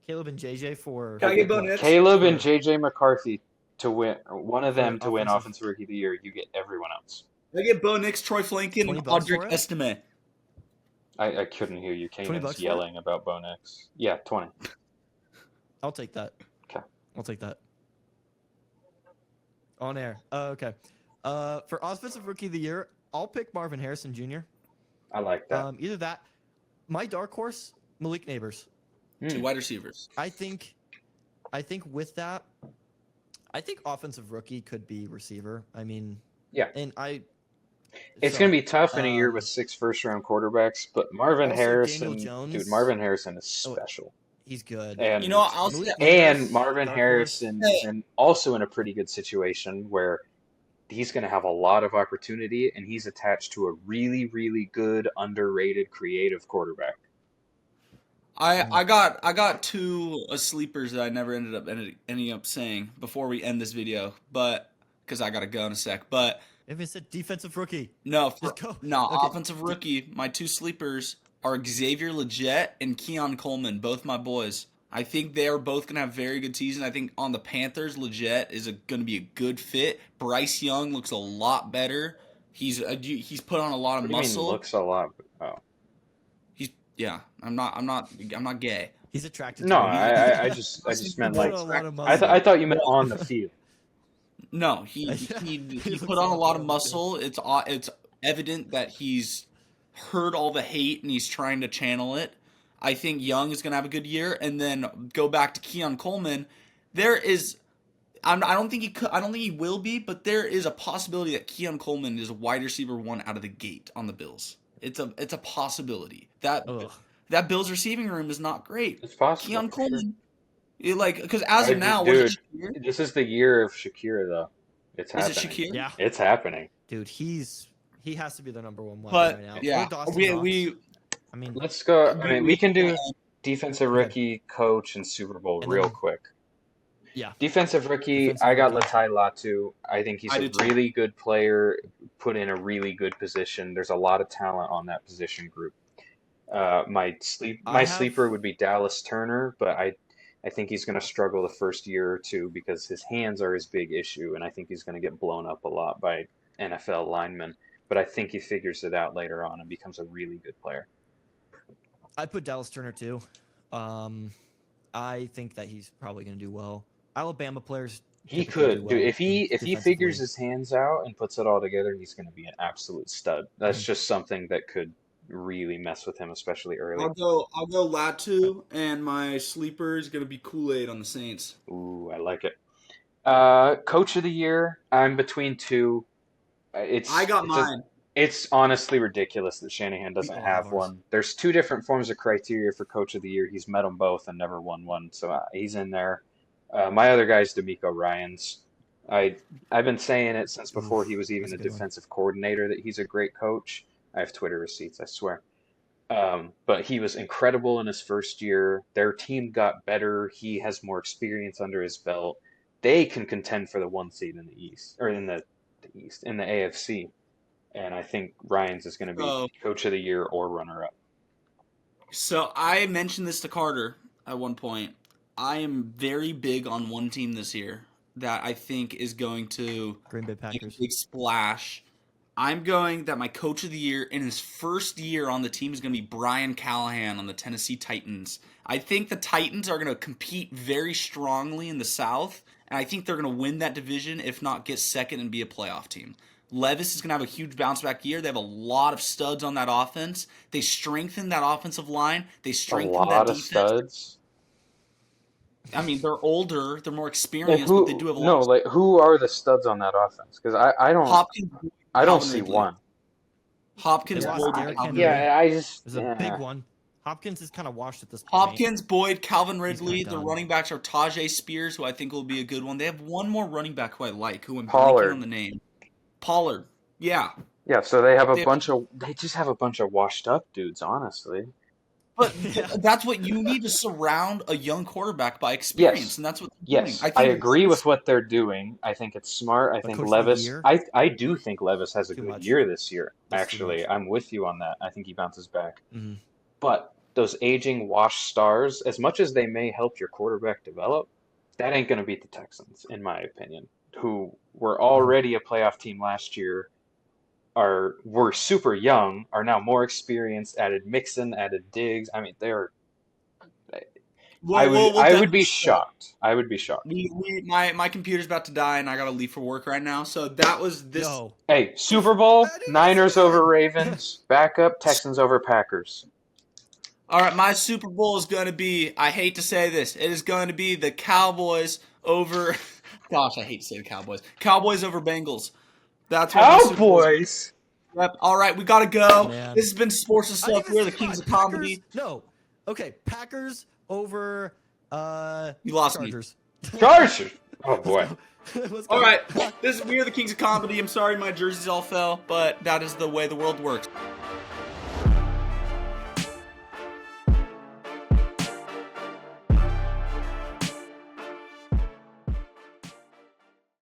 Caleb and JJ for Can I get Bo Nix? Caleb and JJ McCarthy to win, one of them to win offensive- Offensive Rookie of the Year, you get everyone else. I get Bo Nix, Troy Flanken, 20 and bucks for Audric it? Estime. I couldn't hear you. $20 Kanan's for yelling about Bo Nix. Yeah, 20. I'll take that. Okay. I'll take that. On air. Okay. For offensive rookie of the year, I'll pick Marvin Harrison Jr. I like that. Either that, my dark horse, Malik Neighbors. 2 wide receivers. I think with that, I think offensive rookie could be receiver. I mean, Yeah. and It's going to be tough in a year with 6 first-round quarterbacks, but Marvin also Harrison, Daniel Jones. dude, Marvin Harrison is special. he's good. And You know, I'll say Malik and Neighbors, Marvin dark Harrison horse. is also in a pretty good situation where he's going to have a lot of opportunity, and he's attached to a really, really good, underrated, creative quarterback. I got 2 sleepers that I never ending up saying before we end this video, but because I gotta go in a sec. But If it said defensive rookie, no, Just go. no, Okay. offensive rookie. My 2 sleepers are Xavier Legette and Keon Coleman, both my boys. I think they are both going to have very good seasons. I think on the Panthers, Legette is going to be a good fit. Bryce Young looks a lot better. He's put on a lot of What do you mean muscle. looks a lot? Oh. I'm not gay. He's attracted No, to him. I just meant Put like on a lot of I muscle. thought you meant on the field. No, he looks put on a awful lot of on the muscle. It's evident that he's heard all the hate and he's trying to channel it. I think Young is going to have a good year, and then go back to Keon Coleman. There is, I don't think he will be, but there is a possibility that Keon Coleman is a wide receiver 1 out of the gate on the Bills. It's a possibility that Ugh. that Bills receiving room is not great. It's possible. Keon for sure. Coleman, because as of now, dude, was it Shakir? this is the year of Shakira, though. It's Is happening. it Shakir? Yeah, It's happening. dude, he has to be the number 1 weapon But right now. yeah, Or Dawson we Knox. I mean, Let's go. I mean, we can do defensive Okay. rookie, coach, and Super Bowl And real then- quick. yeah. Defensive rookie, Defensive I got rookie. Latai Latu. I think he's I a do too. really good player, put in a really good position. There's a lot of talent on that position group. My sleeper would be Dallas Turner, but I think he's going to struggle the first year or two because his hands are his big issue, and I think he's going to get blown up a lot by NFL linemen. But I think he figures it out later on and becomes a really good player. I put Dallas Turner too. I think that he's probably going to do well. Alabama players. He typically do could, dude. well If he defensively. figures his hands out and puts it all together, he's going to be an absolute stud. That's just something that could really mess with him, especially early. I'll go Latu, and my sleeper is gonna be Kool-Aid on the Saints. Ooh, I like it. Coach of the year, I'm between two. I got mine. It's honestly ridiculous that Shanahan doesn't all have have ours. one. There's 2 different forms of criteria for Coach of the Year. He's met them both and never won one, so he's in there. My other guy's D'Amico Ryans. I've been saying it since before he was even that's a a good one. defensive coordinator that he's a great coach. I have Twitter receipts, I swear. But he was incredible in his first year. Their team got better. He has more experience under his belt. They can contend for the 1 seed in the East, or in the AFC. And I think Ryans is going to be Coach of the Year or runner-up. So I mentioned this to Carter at one point. I am very big on one team this year that I think is going to Green Bay make a Packers. big splash. I'm going that my Coach of the Year in his first year on the team is going to be Brian Callahan on the Tennessee Titans. I think the Titans are going to compete very strongly in the South, and I think they're going to win that division, if not get second and be a playoff team. Levis is going to have a huge bounce-back year. They have a lot of studs on that offense. They strengthened that offensive line. They A strengthened that lot of defense. studs. I mean, they're older. They're more experienced, but they do have a lot. like who are the studs on that offense? Because I don't Hopkins, I don't Calvin see Ridley. one. Hopkins, They lost Boyd, Derrick Calvin Henry. Ridley. Yeah, I just It was a big one. Hopkins is kind of washed at this point. Hopkins, Boyd, Calvin Ridley. kinda The done. running backs are Tajay Spears, who I think will be a good one. They have one more running back who I like, who I'm Pollard. blanking on the name. Pollard. Yeah. Yeah, so they have They- they just have a bunch of washed up dudes, honestly. But Yeah. that's what you need to surround a young quarterback by experience, Yes. and that's what they're Yes, doing. I think agree with what they're doing. I think it's smart. I But think Coach of the Levis. Year? I do think Levis has a Too good much. year this year. That's too Actually, much. I'm with you on that. I think he bounces back. Mhm. But those aging washed stars, as much as they may help your quarterback develop, that ain't going to beat the Texans, in my opinion, who were already a playoff team last year. Were super young, are now more experienced. Added Mixon, added Diggs. I mean, they're. I would be shocked. I would be shocked. My computer's about to die, and I gotta leave for work right now. So that was this. Yo, Hey, Super Bowl, I knew Niners this was over bad. Ravens, backup, Texans over Packers. All right, my Super Bowl is going to be, I hate to say this, it is going to be the Cowboys over, gosh, I hate to say the Cowboys. Cowboys over Bengals. That's what my Super Bowl is. Cowboys! Yep. All right, we got to go. Man. This has been Sports and I didn't Stuff. even We're the say kings mine. of comedy. Packers? No. Okay, Packers over You lost me. Chargers. Chargers! Oh boy. Let's go. All right, we are the kings of comedy. I'm sorry my jerseys all fell, but that is the way the world works.